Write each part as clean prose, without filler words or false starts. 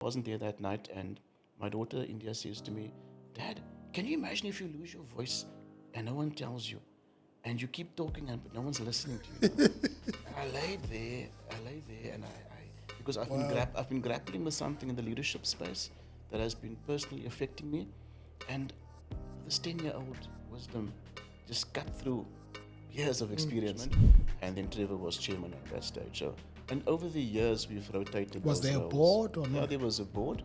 I wasn't there that night, and my daughter India says to me, "Dad, can you imagine if you lose your voice and no one tells you, and you keep talking and but no one's listening to you?" And I lay there, and I because I've been grappling with something in the leadership space that has been personally affecting me, and this 10-year-old wisdom just cut through years of experience. And then Trevor was chairman at that stage. So, and over the years, we've rotated. Was those there a roles. board or Yeah, not? there was a board.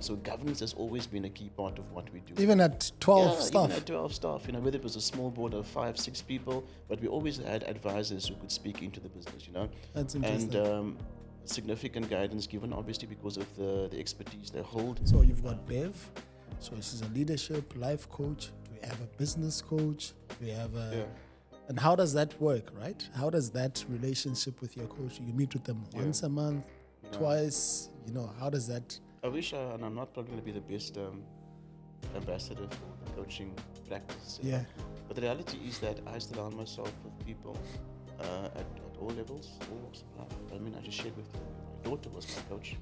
So governance has always been a key part of what we do. Even at 12 yeah, staff? Even at 12 staff, whether it was a small board of 5, 6 people, but we always had advisors who could speak into the business, That's interesting. And significant guidance given, obviously, because of the expertise they hold. So you've got Bev. So she's a leadership life coach. Do we have a business coach? Do we have a... Yeah. And how does that work, right? How does that relationship with your coach, you meet with them once a month, twice, how does that... I wish, and I'm not probably going to be the best ambassador for the coaching practice. Yeah. But the reality is that I surround myself with people at all levels, all walks of life. I mean, I just shared with you, my daughter was my coach.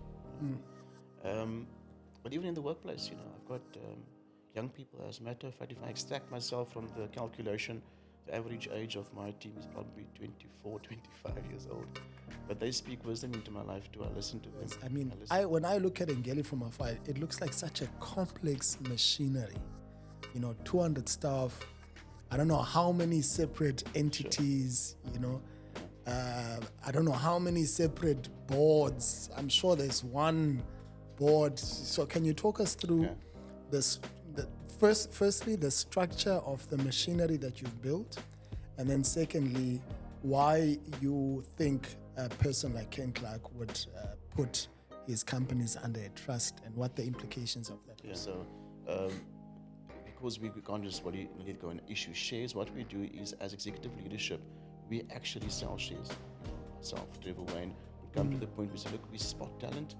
But even in the workplace, I've got young people. As a matter of fact, if I extract myself from the calculation, the average age of my team is probably 24, 25 years old. But they speak wisdom into my life too. I listen to them. Yes, I mean, when I look at Engeli from afar, it looks like such a complex machinery. 200 staff. I don't know how many separate entities, I don't know how many separate boards. I'm sure there's one board. So can you talk us through this? Firstly, the structure of the machinery that you've built, and then secondly, why you think a person like Ken Clark would put his companies under a trust, and what the implications of that are. So, because we can't just really go and issue shares, what we do is, as executive leadership, we actually sell shares. Myself, Trevor, Wayne, we come to the point we say, look, we spot talent.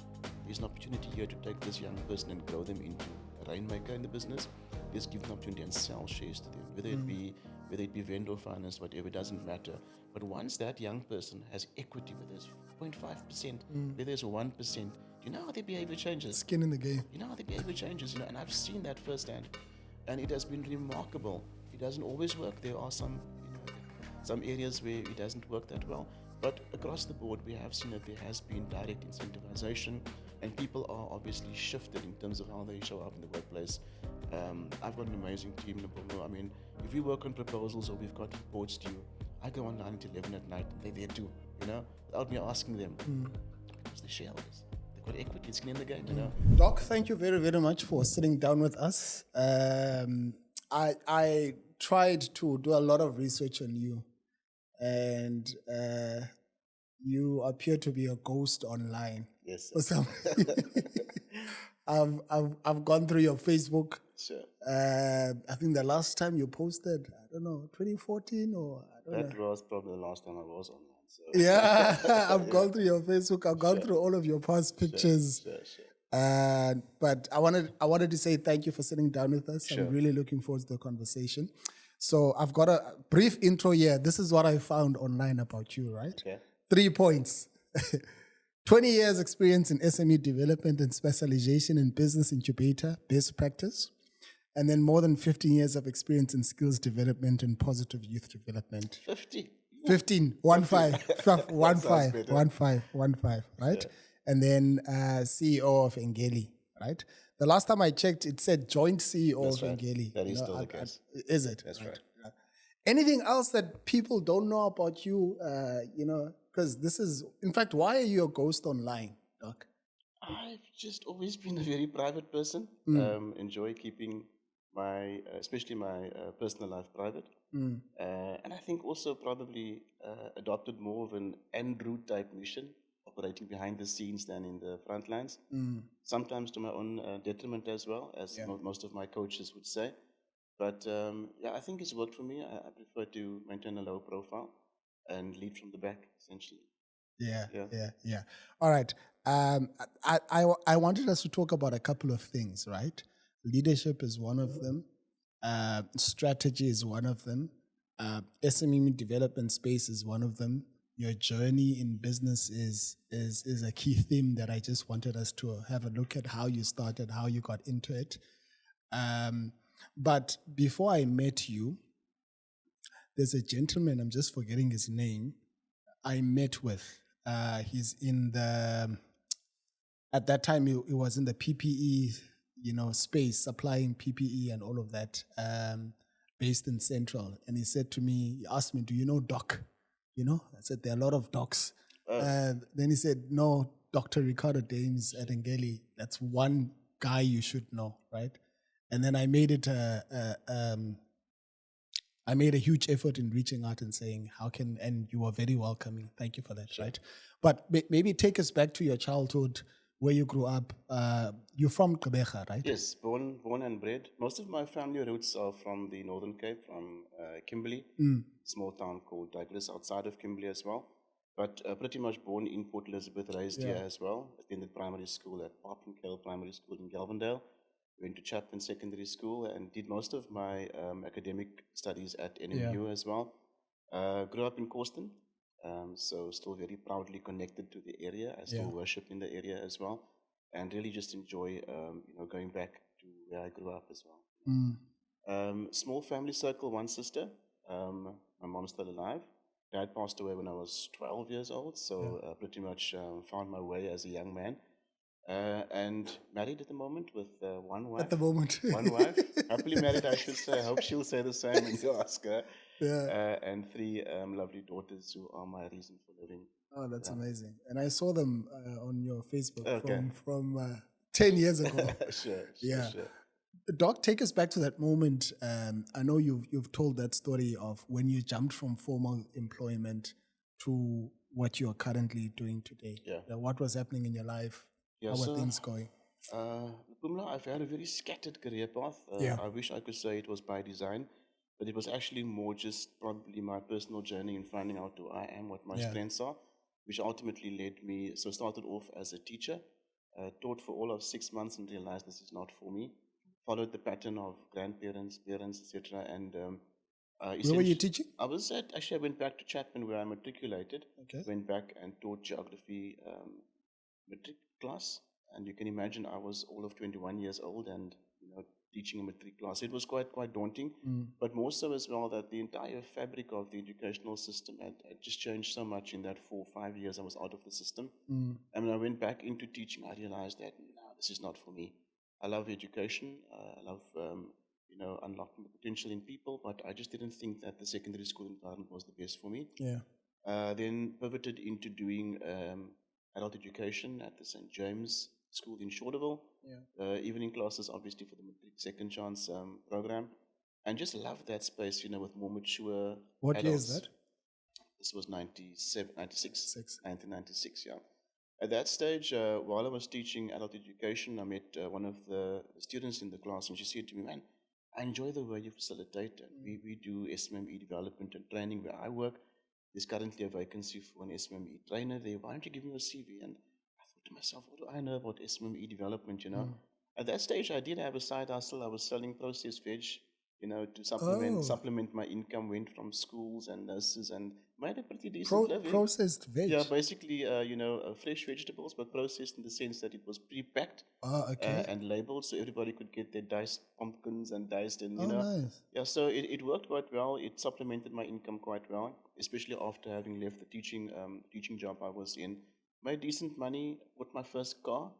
There's an opportunity here to take this young person and grow them into a rainmaker in the business. Let's give them an opportunity and sell shares to them, whether it be vendor finance, whatever, it doesn't matter. But once that young person has equity, whether it's 0.5%, whether it's 1%, do you know how their behavior changes? Skin in the game. You know how their behavior changes, and I've seen that firsthand, and it has been remarkable. It doesn't always work. There are some areas where it doesn't work that well. But across the board, we have seen that there has been direct incentivization, and people are obviously shifted in terms of how they show up in the workplace. I've got an amazing team, Luphumlo. I mean, if we work on proposals or we've got reports due, I go online until 11 at night, and they're there too, without me asking them. Because they're shareholders. They've got equity, skin in the game, Doc, thank you very, very much for sitting down with us. I tried to do a lot of research on you, and you appear to be a ghost online. Yes. I've gone through your Facebook. Sure. I think the last time you posted, I don't know, 2014 or I don't know. That was probably the last time I was online. So. Yeah, I've gone through your Facebook. I've gone through all of your past pictures. Sure. But I wanted to say thank you for sitting down with us. Sure. I'm really looking forward to the conversation. So I've got a brief intro here. This is what I found online about you, right? Okay. 3 points. 20 years experience in SME development and specialization in business incubator, best practice. And then more than 15 years of experience in skills development and positive youth development. 15, 1 5, 1 5, 1 5, 1 5, right? Yeah. And then CEO of Engeli, right? The last time I checked, it said joint CEO That's of right. Engeli. That is still the case. Is it? That's right. Anything else that people don't know about you, because this is, in fact, why are you a ghost online, Doc? I've just always been a very private person. Enjoy keeping especially my personal life private. And I think also probably adopted more of an Andrew type mission, operating behind the scenes than in the front lines. Sometimes to my own detriment as well, as most of my coaches would say. But I think it's worked for me. I prefer to maintain a low profile and lead from the back, essentially. Yeah. All right. I wanted us to talk about a couple of things, right? Leadership is one of them. Strategy is one of them. SME development space is one of them. your journey in business is a key theme that I just wanted us to have a look at how you started, how you got into it. But before I met you, there's a gentleman, I'm just forgetting his name, I met with. He's in the, at that time, he was in the PPE, space, supplying PPE and all of that, based in Central. And he said to me, he asked me, do you know Doc? I said, there are a lot of docs. Then he said, no, Dr. Ricardo Dames at Engeli. That's one guy you should know, right? And then I made it I made a huge effort in reaching out and saying, and you were very welcoming. Thank you for that, right? But maybe take us back to your childhood, where you grew up. You're from Gqeberha, right? Yes, born and bred. Most of my family roots are from the Northern Cape, from Kimberley, small town called Douglas outside of Kimberley as well. But pretty much born in Port Elizabeth, raised here as well. Attended primary school at Parkland Primary School in Galvandale. Went to Chapman Secondary School and did most of my academic studies at NMU as well. Grew up in Corsten, so still very proudly connected to the area. I still worship in the area as well, and really just enjoy, going back to where I grew up as well. Small family circle, one sister. My mom's still alive. Dad passed away when I was 12 years old, so pretty much found my way as a young man. And married at the moment with one wife. At the moment. One wife. Happily married, I should say. I hope she'll say the same when you ask her. And 3 lovely daughters who are my reason for living. Oh, that's amazing. And I saw them on your Facebook from 10 years ago. Sure. Doc, take us back to that moment. I know you've told that story of when you jumped from formal employment to what you are currently doing today. What was happening in your life? How are things going? Luphumlo, I've had a very scattered career path. I wish I could say it was by design, but it was actually more just probably my personal journey in finding out who I am, what my strengths are, which ultimately led me. So started off as a teacher, taught for all of 6 months and realized this is not for me. Followed the pattern of grandparents, parents, etc. And where were you teaching? I went back to Chapman where I matriculated. Went back and taught geography matric class, and you can imagine I was all of 21 years old and teaching a matric class. It was quite daunting, but more so as well that the entire fabric of the educational system had just changed so much in that 4 or 5 years I was out of the system. And when I went back into teaching, I realized that no, this is not for me. I love education. I love unlocking the potential in people, but I just didn't think that the secondary school environment was the best for me. Then pivoted into doing adult education at the St. James School in Shorterville. Evening classes, obviously, for the Matric Second Chance program. And just loved that space, with more mature What adults. year is that? This was 1996, At that stage, while I was teaching adult education, I met one of the students in the class, and she said to me, man, I enjoy the way you facilitate, and we do SMME development and training where I work. There's currently a vacancy for an SMME trainer there. Why don't you give me your CV? And I thought to myself, what do I know about SMME development, At that stage, I did have a side hustle. I was selling processed veg, to supplement my income. Went from schools and nurses and made a pretty decent living. Processed veg? Yeah, basically, fresh vegetables, but processed in the sense that it was pre-packed and labeled so everybody could get their diced pumpkins and diced and, Nice. Yeah, so it worked quite well. It supplemented my income quite well, especially after having left the teaching job I was in. Made decent money, bought my first car.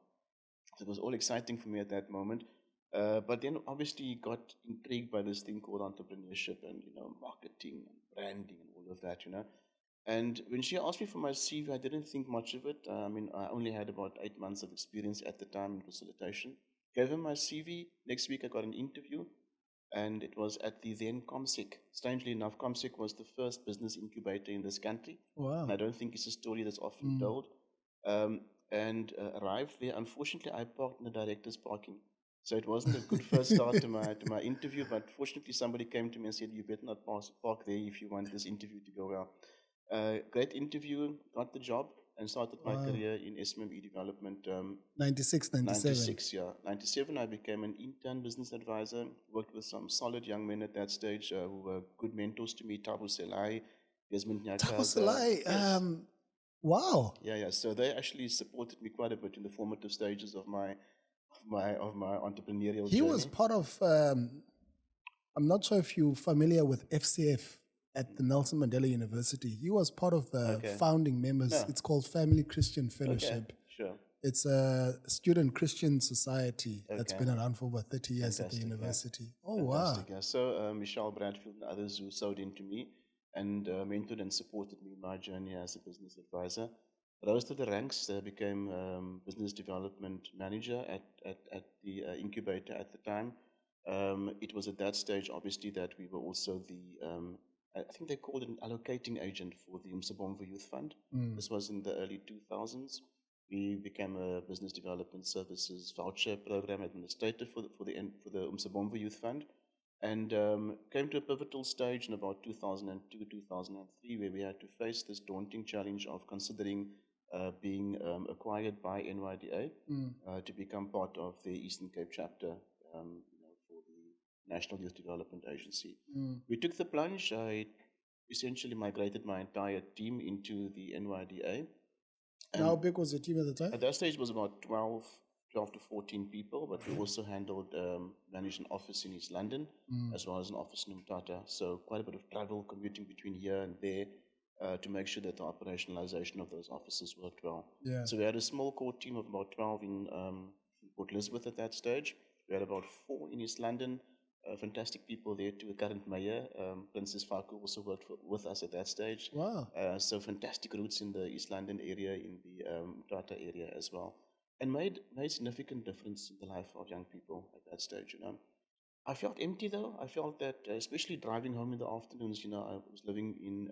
It was all exciting for me at that moment. But then obviously got intrigued by this thing called entrepreneurship and, marketing and branding and all of that, And when she asked me for my CV, I didn't think much of it. I only had about 8 months of experience at the time in facilitation. Gave her my CV. Next week I got an interview, and it was at the then ComSec. Strangely enough, ComSec was the first business incubator in this country. Wow. And I don't think it's a story that's often told. Arrived there. Unfortunately, I parked in the director's parking. So it wasn't a good first start to my interview, but fortunately somebody came to me and said, you better not park there if you want this interview to go well. Great interview, got the job, and started my career in SMME development. 96, 97. 96, yeah. 97, I became an intern business advisor, worked with some solid young men at that stage who were good mentors to me, Tabu Selai, Desmond Takosalai, Yes. wow. Yeah. So they actually supported me quite a bit in the formative stages of my entrepreneurial He was journey. part of, I'm not sure if you're familiar with FCF at the Nelson Mandela University. He was part of the Okay. founding members. No. It's called Family Christian Okay. Fellowship. Sure. It's a student Christian society that's Okay. been around for over 30 years at the Fantastic, yeah. university. Oh, Fantastic. wow. Yeah. So Michelle Bradfield and others who sewed into me and mentored and supported me in my journey as a business advisor. Rose to the ranks, became business development manager at the incubator at the time. It was at that stage, obviously, that we were also I think they called it an allocating agent for the Umsabomvu Youth Fund. This was in the early 2000s. We became a business development services voucher program administrator for the Umsabomvu Youth Fund, and came to a pivotal stage in about 2002, 2003, where we had to face this daunting challenge of considering being acquired by NYDA to become part of the Eastern Cape chapter for the National Youth Development Agency. We took the plunge. I essentially migrated my entire team into the NYDA. And how big was the team at the time? At that stage, it was about 12 to 14 people, but we also managed an office in East London, as well as an office in Umtata. So quite a bit of travel, commuting between here and there to make sure that the operationalization of those offices worked well. Yeah. So we had a small core team of about 12 in Port Elizabeth at that stage. We had about 4 in East London, fantastic people there too. A current mayor, Princess Faku, also worked with us at that stage. Wow. So fantastic roots in the East London area, in the Tata area as well, and made significant difference in the life of young people at that stage. I felt empty though. I felt that, especially driving home in the afternoons. I was living in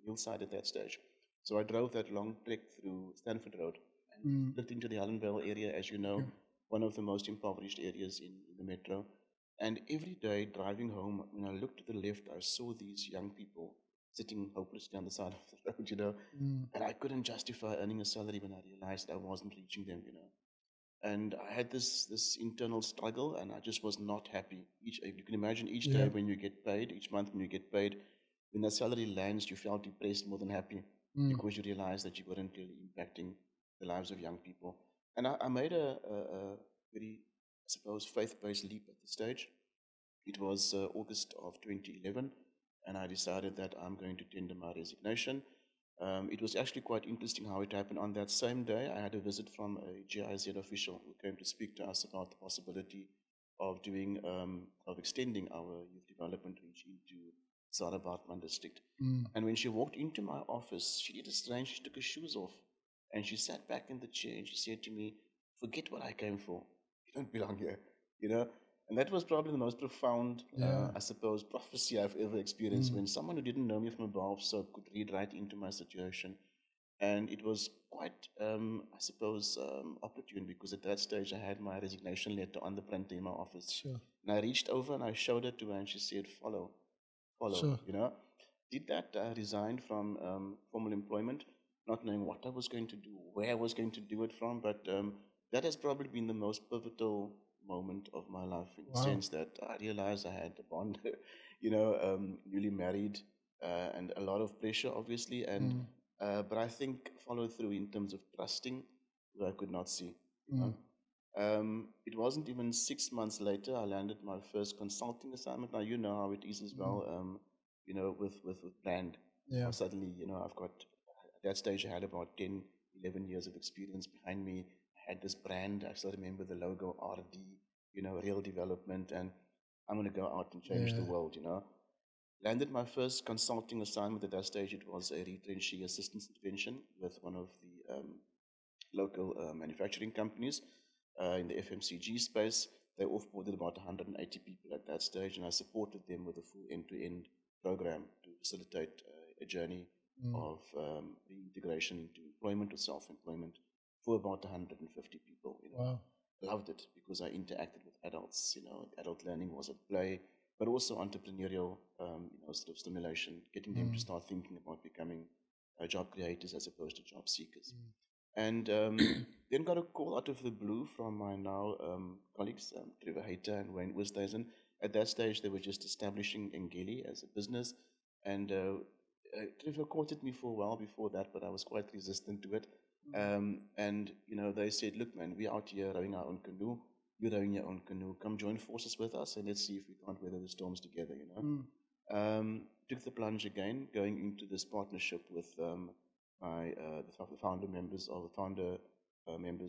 Hillside at that stage, so I drove that long trek through Stanford Road and looked into the Allenvale area, as you know, one of the most impoverished areas in the metro. And every day driving home, when I looked to the left, I saw these young people sitting hopelessly on the side of the road, and I couldn't justify earning a salary when I realized I wasn't reaching them. And I had this internal struggle, and I just was not happy. You can imagine each day when you get paid, each month when you get paid, when that salary lands, you felt depressed more than happy because you realized that you weren't really impacting the lives of young people. And I made a very, I suppose, faith-based leap at the stage. It was August of 2011, and I decided that I'm going to tender my resignation. It was actually quite interesting how it happened. On that same day, I had a visit from a GIZ official who came to speak to us about the possibility of extending our youth development reach into Zarabatman district. And when she walked into my office, she did a strange, she took her shoes off, and she sat back in the chair and she said to me, "Forget what I came for. You don't belong here." And that was probably the most profound, I suppose, prophecy I've ever experienced, when someone who didn't know me from above so could read right into my situation. And it was quite, I suppose, opportune, because at that stage I had my resignation letter on the printer in my office. Sure. And I reached over and I showed it to her, and she said, follow, Sure. Did that, resigned from formal employment, not knowing what I was going to do, where I was going to do it from, but that has probably been the most pivotal moment of my life, in the sense that I realized I had a bond, newly married, and a lot of pressure, obviously, and but I think followed through in terms of trusting where I could not see. It wasn't even 6 months later I landed my first consulting assignment. Now you know how it is as well, with brand. Yeah. Suddenly, I've got, at that stage I had about 10, 11 years of experience behind me. I had this brand. I still remember the logo, RD, real development, and I'm going to go out and change the world. Landed my first consulting assignment at that stage. It was a retrenchee assistance intervention with one of the local manufacturing companies in the FMCG space. They offboarded about 180 people at that stage, and I supported them with a full end-to-end program to facilitate a journey of reintegration into employment or self-employment for about 150 people. Wow. Loved it because I interacted with adults. Adult learning was at play, but also entrepreneurial, sort of stimulation, getting them to start thinking about becoming job creators as opposed to job seekers. And then got a call out of the blue from my now colleagues, Trevor Hayter and Wayne Wisdazen. At that stage, they were just establishing Engeli as a business, and Trevor courted me for a while before that, but I was quite resistant to it. And they said, "Look, man, we're out here rowing our own canoe. You're rowing your own canoe. Come join forces with us, and let's see if we can't weather the storms together." Took the plunge again, going into this partnership with the founder members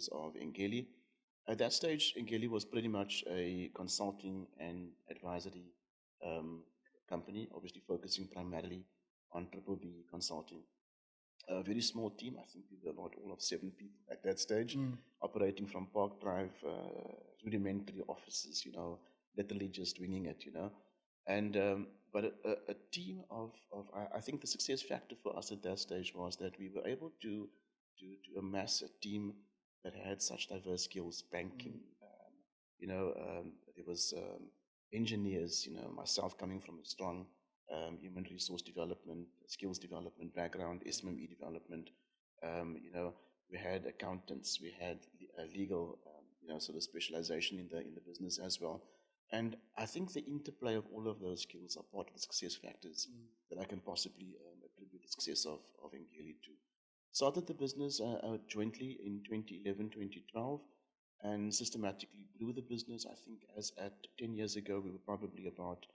of Engeli. At that stage, Engeli was pretty much a consulting and advisory um, company, obviously focusing primarily on Triple B consulting. A very small team, I think we were about all of 7 people at that stage, operating from Park Drive, rudimentary offices, literally just winging it. And but a team I think the success factor for us at that stage was that we were able to amass a team that had such diverse skills, banking, there was engineers, myself coming from a strong human resource development, skills development background, SMME development. We had accountants, we had legal, sort of specialization in the business as well. And I think the interplay of all of those skills are part of the success factors that I can possibly attribute the success of Engeli to. Started the business jointly in 2011, 2012, and systematically grew the business. I think as at 10 years ago, we were probably about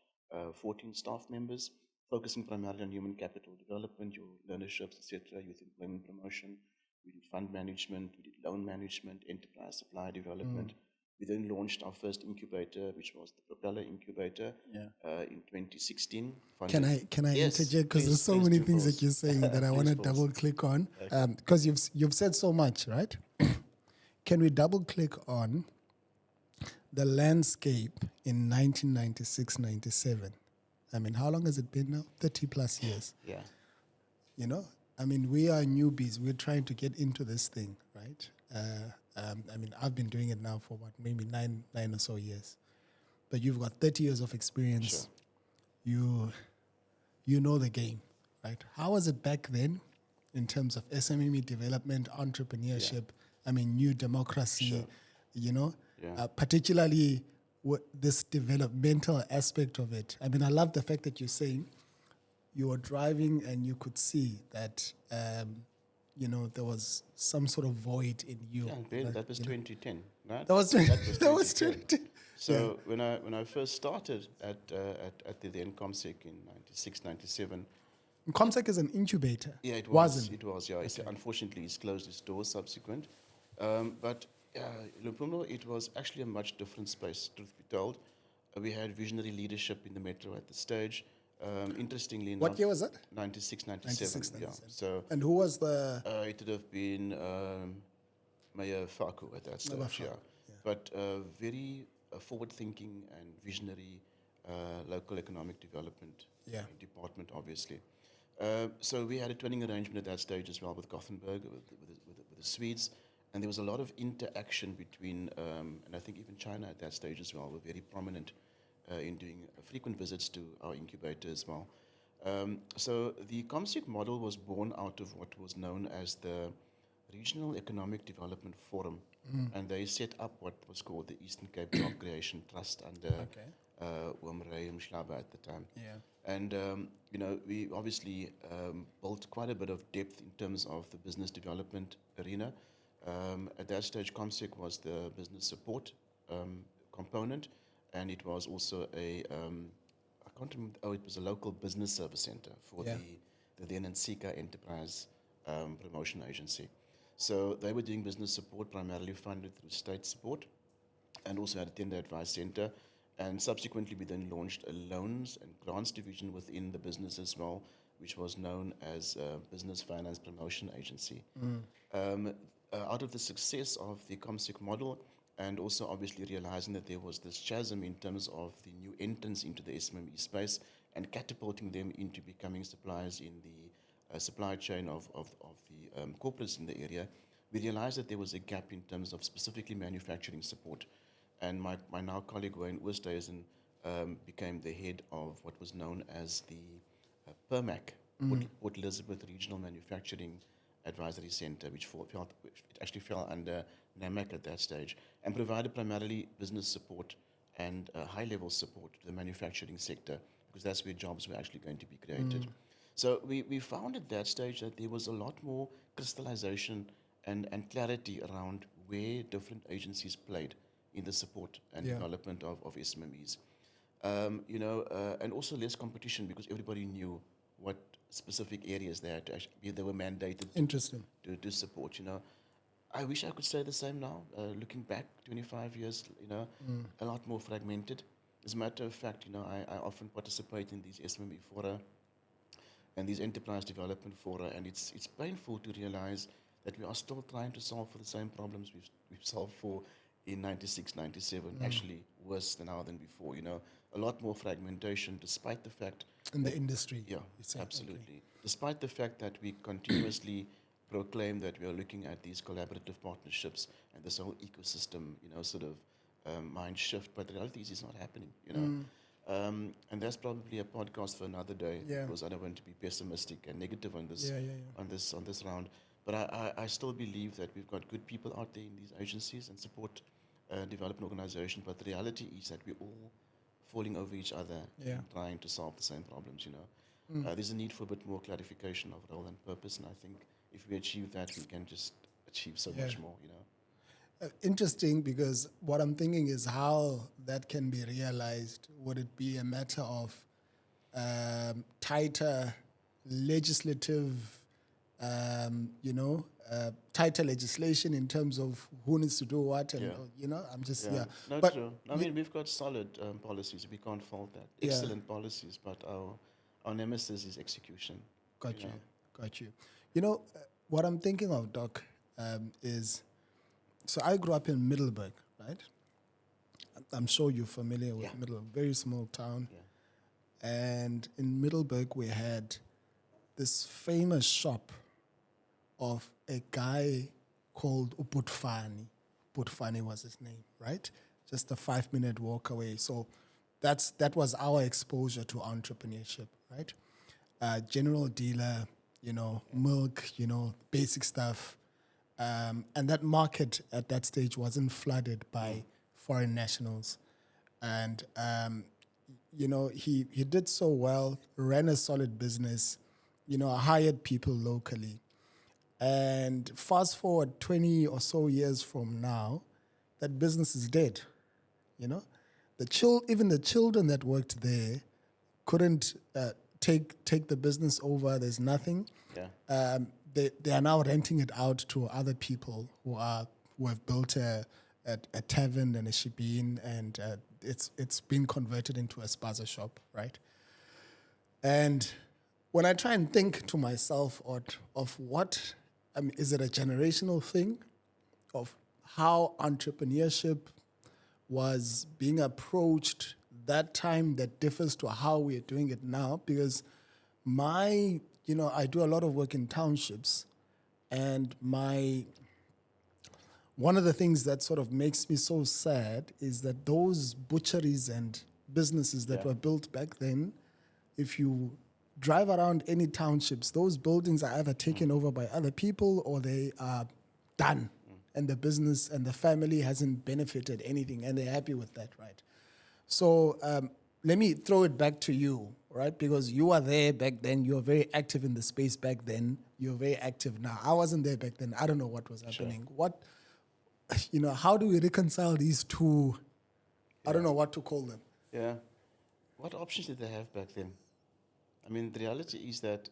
14 staff members, focusing primarily on human capital development, your learnerships, etc., youth employment promotion. We did fund management, we did loan management, enterprise supply development. We then launched our first incubator, which was the Propeller Incubator, in 2016. Can I interject, because there's so many things that you're saying that I want to double click on, because you've said so much, right? Can we double click on the landscape in 1996-97? I mean, how long has it been now? 30 plus years. Yeah. We are newbies. We're trying to get into this thing, right? I've been doing it now for maybe nine or so years. But you've got 30 years of experience. Sure. You know the game, right? How was it back then in terms of SMME development, entrepreneurship, new democracy, particularly this developmental aspect of it? I love the fact that you're saying you were driving and you could see that there was some sort of void in you. Yeah, that was 2010, right? That was 2010. So when I first started at the then ComSec in 96, 97. ComSec is an incubator. Yeah, it was. Wasn't. It was, yeah. Okay. Unfortunately, it's closed its doors subsequent. But Luphumlo, it was actually a much different space, truth be told. We had visionary leadership in the metro at the stage. Interestingly enough, what year was that? 96, 97. Yeah. So, and who was the? It would have been Mayor Faku at that stage. Yeah. But very forward-thinking and visionary local economic development department, obviously. So we had a twinning arrangement at that stage as well with Gothenburg, with the Swedes, and there was a lot of interaction between, and I think even China at that stage as well were very prominent in doing frequent visits to our incubator as well. So the ComSec model was born out of what was known as the Regional Economic Development Forum, and they set up what was called the Eastern Cape Job Creation Trust under Oom Ray Mhlaba at the time. Yeah. And, we obviously built quite a bit of depth in terms of the business development arena. At that stage, ComSec was the business support component, and it was also I can't remember, it was a local business service center for the then Nsika Enterprise Promotion Agency. So they were doing business support primarily funded through state support, and also had a tender advice center. And subsequently, we then launched a loans and grants division within the business as well, which was known as Business Finance Promotion Agency. Out of the success of the ComSec model, and also obviously realizing that there was this chasm in terms of the new entrants into the SMME space and catapulting them into becoming suppliers in the supply chain of the corporates in the area, we realized that there was a gap in terms of specifically manufacturing support. And my now colleague Wayne Oosthuizen became the head of what was known as the PERMAC, Port Elizabeth Regional Manufacturing Advisory Center, which actually fell under NAMAC at that stage, and provided primarily business support and high-level support to the manufacturing sector, because that's where jobs were actually going to be created. So we found at that stage that there was a lot more crystallization and clarity around where different agencies played in the support and Yeah. development of SMMEs. And also less competition because everybody knew what specific areas they had to actually, they were mandated Interesting. to support. I wish I could say the same now. Looking back 25 years, a lot more fragmented. As a matter of fact, I often participate in these SME fora and these enterprise development fora, and it's painful to realize that we are still trying to solve for the same problems we've solved for in 96, 97, actually worse than now than before, a lot more fragmentation despite the fact In the industry. yeah, you say. absolutely. Okay. Despite the fact that we continuously proclaim that we are looking at these collaborative partnerships and this whole ecosystem, sort of mind shift, but the reality is it's not happening. And that's probably a podcast for another day Yeah. because I don't want to be pessimistic and negative on this Yeah. on this round. But I still believe that we've got good people out there in these agencies and support development organizations. But the reality is that we're all falling over each other Yeah. and trying to solve the same problems. There's a need for a bit more clarification of role and purpose, and I think if we achieve that, we can just achieve so much more. Interesting, because what I'm thinking is how that can be realized. Would it be a matter of tighter legislative, tighter legislation in terms of who needs to do what? And, I'm just, No, But true. I mean, we've got solid policies. We can't fault that. Yeah. Excellent policies, but our nemesis is execution. Got you. know. Got you. What I'm thinking of, Doc, is, so I grew up in Middleburg, right? I'm sure you're familiar with Yeah. Middleburg, very small town. Yeah. And in Middleburg, we had this famous shop of a guy called Ubutfani. Ubutfani was his name, right? Just a 5-minute walk away. So that was our exposure to entrepreneurship, right? General dealer, milk, basic stuff. And that market at that stage wasn't flooded by foreign nationals. And, he did so well, ran a solid business, hired people locally. And fast forward 20 or so years from now, that business is dead. Even the children that worked there couldn't take the business over. There's nothing. Yeah. They are now renting it out to other people who have built a tavern and a shebeen, and it's been converted into a spaza shop, right? And when I try and think to myself of what, is it a generational thing of how entrepreneurship was being approached that time that differs to how we are doing it now? Because I do a lot of work in townships, and one of the things that sort of makes me so sad is that those butcheries and businesses that Yeah. were built back then, if you drive around any townships, those buildings are either taken over by other people or they are done, and the business and the family hasn't benefited anything, and they're happy with that, right? So let me throw it back to you, right? Because you were there back then. You were very active in the space back then. You're very active now. I wasn't there back then. I don't know what was happening. How do we reconcile these two? I don't know what to call them. Yeah. What options did they have back then? I mean, the reality is that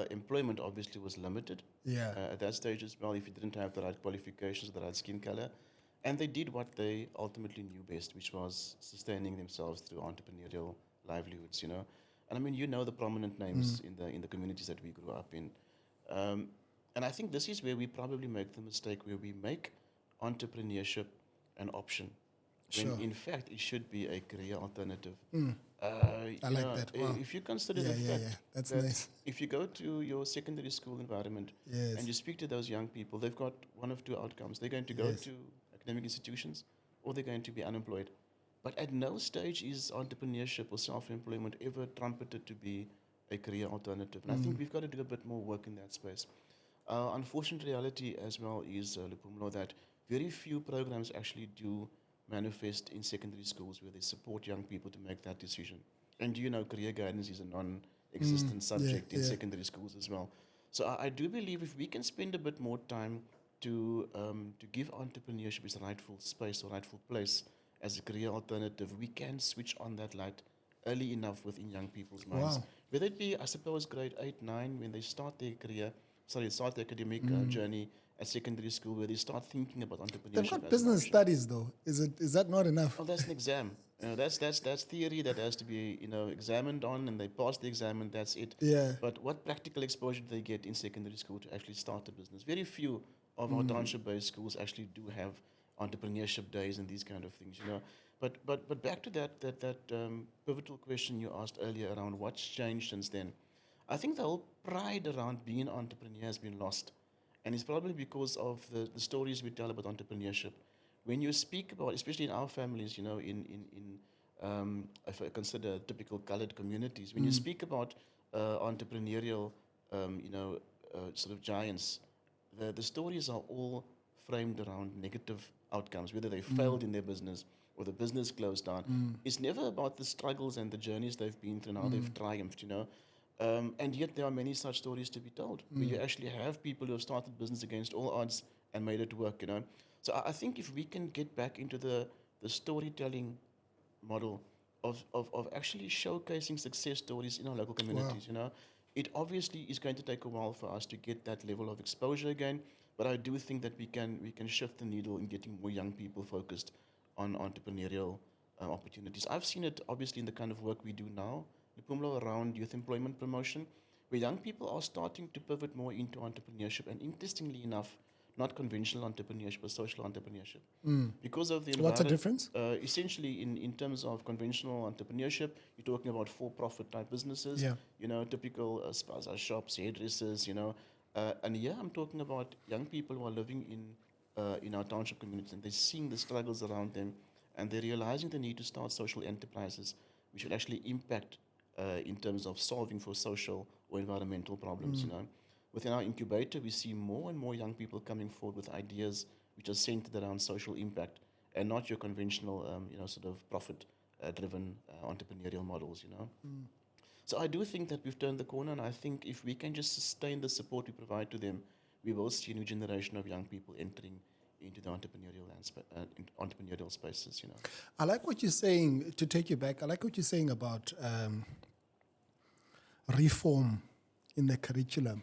employment obviously was limited Yeah. at that stage as well if you didn't have the right qualifications, the right skin color. And they did what they ultimately knew best, which was sustaining themselves through entrepreneurial livelihoods. And I mean, the prominent names in the communities that we grew up in. And I think this is where we probably make the mistake where we make entrepreneurship an option. When Sure. in fact it should be a career alternative. I like that. Wow. If you consider Yeah, the yeah, fact yeah. That's that nice. if you go to your secondary school environment Yes. and you speak to those young people, they've got one of two outcomes. They're going to go Yes. to academic institutions or they're going to be unemployed. But at no stage is entrepreneurship or self-employment ever trumpeted to be a career alternative. And I think we've got to do a bit more work in that space. Unfortunate reality as well is, Luphumlo, that very few programs actually do manifest in secondary schools where they support young people to make that decision. And career guidance is a existent subject in yeah. secondary schools as well. So I do believe if we can spend a bit more time to give entrepreneurship its rightful space or rightful place as a career alternative, we can switch on that light early enough within young people's minds. Wow. Whether it be, I suppose, grade 8, 9, when they start their start their academic journey at secondary school, where they start thinking about entrepreneurship. They've got as an business option. studies though. Is that not enough? Oh, that's an exam. That's theory that has to be examined on, and they pass the exam, and that's it. Yeah. But what practical exposure do they get in secondary school to actually start a business? Very few of our township-based schools actually do have entrepreneurship days and these kind of things. But back to that pivotal question you asked earlier around what's changed since then. I think the whole pride around being an entrepreneur has been lost, and it's probably because of the stories we tell about entrepreneurship. When you speak about, especially in our families, if I consider typical colored communities, when you speak about entrepreneurial, sort of giants, the stories are all framed around negative outcomes, whether they failed in their business or the business closed down. It's never about the struggles and the journeys they've been through and how they've triumphed. And yet there are many such stories to be told, where you actually have people who have started business against all odds and made it work. So I think if we can get back into the storytelling model of actually showcasing success stories in our local communities, it obviously is going to take a while for us to get that level of exposure again. But I do think that we can shift the needle in getting more young people focused on entrepreneurial opportunities. I've seen it obviously in the kind of work we do now, Luphumlo, around youth employment promotion, where young people are starting to pivot more into entrepreneurship, and interestingly enough, not conventional entrepreneurship, but social entrepreneurship. Because of the What's the difference? Essentially, in terms of conventional entrepreneurship, you're talking about for-profit type businesses, Yeah. typical spaza shops, hairdressers, and here I'm talking about young people who are living in our township communities, and they're seeing the struggles around them, and they're realizing the need to start social enterprises, which will actually impact in terms of solving for social or environmental problems. Within our incubator, we see more and more young people coming forward with ideas which are centered around social impact and not your conventional, sort of profit-driven entrepreneurial models. So I do think that we've turned the corner, and I think if we can just sustain the support we provide to them, we will see a new generation of young people entering into the entrepreneurial spaces. I like what you're saying, to take you back, I like what you're saying about reform in the curriculum.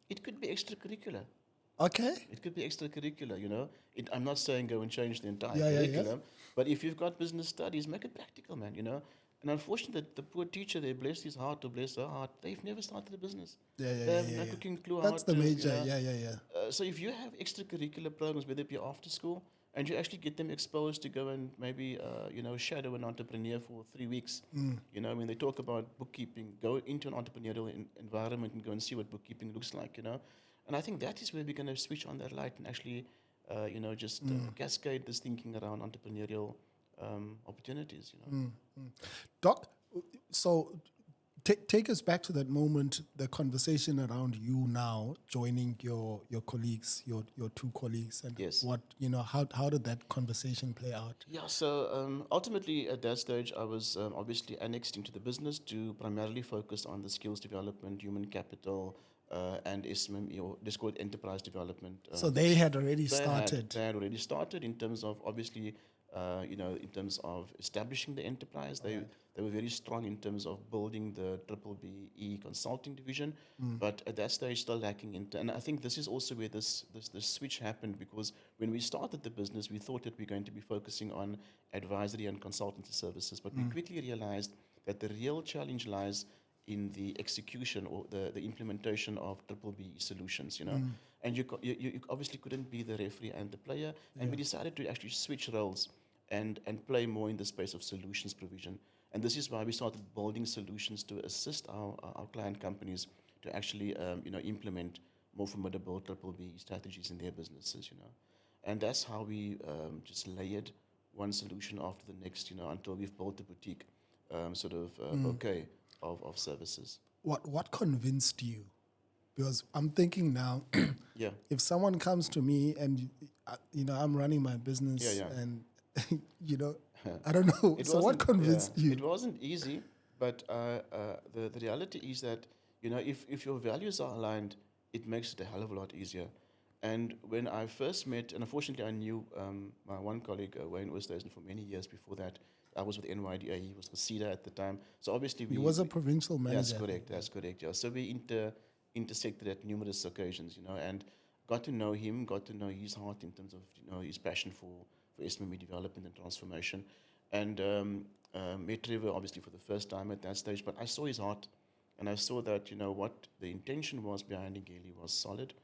It could be extracurricular. Okay. It could be extracurricular. I'm not saying go and change the entire Yeah. curriculum, but if you've got business studies, make it practical, man. And unfortunately, the poor teacher, they bless his heart or bless her heart, they've never started a business. They have no cooking clue That's how the to, major, yeah. So if you have extracurricular programs, whether it be after school, and you actually get them exposed to go and maybe, shadow an entrepreneur for 3 weeks. When they talk about bookkeeping, go into an entrepreneurial environment and go and see what bookkeeping looks like. And I think that is where we're going to switch on that light and actually, cascade this thinking around entrepreneurial opportunities. Doc, so take us back to that moment, the conversation around you now joining your colleagues, your two colleagues, and Yes. what, how did that conversation play out? Yeah, so ultimately at that stage, I was obviously annexed into the business to primarily focus on the skills development, human capital, and SME, or let's call it enterprise development. So they had already They started. had already started in terms of obviously, in terms of establishing the enterprise. They were very strong in terms of building the BBE consulting division, but at that stage still lacking. And I think this is also where this switch happened, because when we started the business, we thought that we're going to be focusing on advisory and consultancy services, but we quickly realized that the real challenge lies in the execution or the implementation of BBE solutions. And you obviously couldn't be the referee and the player, and we decided to actually switch roles and play more in the space of solutions provision. And this is why we started building solutions to assist our client companies to actually implement more formidable BBE strategies in their businesses. And that's how we just layered one solution after the next, until we've built a boutique bouquet of services. What convinced you? Because I'm thinking now, Yeah. if someone comes to me and, I'm running my business Yeah. and, I don't know. So what convinced you? It wasn't easy. But the reality is that, if your values are aligned, it makes it a hell of a lot easier. And when I first met, and unfortunately I knew my one colleague, Wayne Oosthuizen, for many years before that. I was with NYDA, he was with CEDA at the time. So obviously He was a provincial that's manager. correct, that's correct, yeah. So we intersected at numerous occasions, and got to know him, got to know his heart in terms of, his passion for SME development and transformation. And met Trevor obviously for the first time at that stage, but I saw his heart, and I saw that, what the intention was behind Engeli was solid,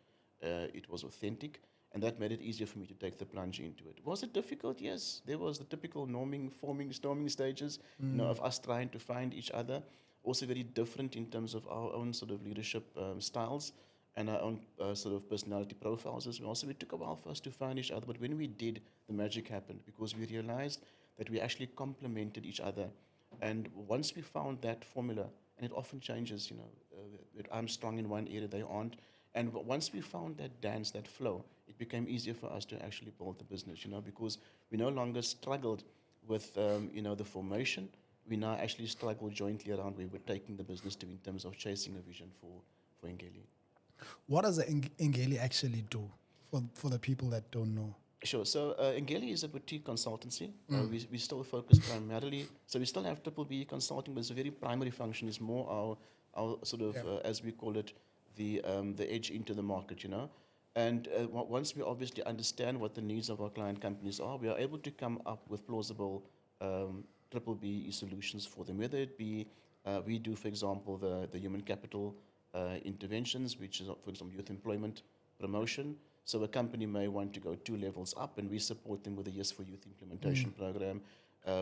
it was authentic, and that made it easier for me to take the plunge into it. Was it difficult? Yes. There was the typical norming, forming, storming stages, of us trying to find each other. Also very different in terms of our own sort of leadership styles and our own sort of personality profiles as well. So it took a while for us to find each other, but when we did, the magic happened because we realized that we actually complemented each other. And once we found that formula, and it often changes, that I'm strong in one area, they aren't. And once we found that dance, that flow, it became easier for us to actually build the business, because we no longer struggled with, the formation. We now actually struggle jointly around where we're taking the business to in terms of chasing a vision for Engeli. What does Engeli actually do for the people that don't know? Sure. So Engeli is a boutique consultancy. We still focus primarily. So we still have triple B consulting, but it's a very primary function. Is more our sort of as we call it the edge into the market. And once we obviously understand what the needs of our client companies are, we are able to come up with plausible triple B solutions for them. Whether it be we do, for example, the human capital interventions, which is, for example, youth employment promotion. So a company may want to go 2 levels up, and we support them with a Yes for Youth implementation program.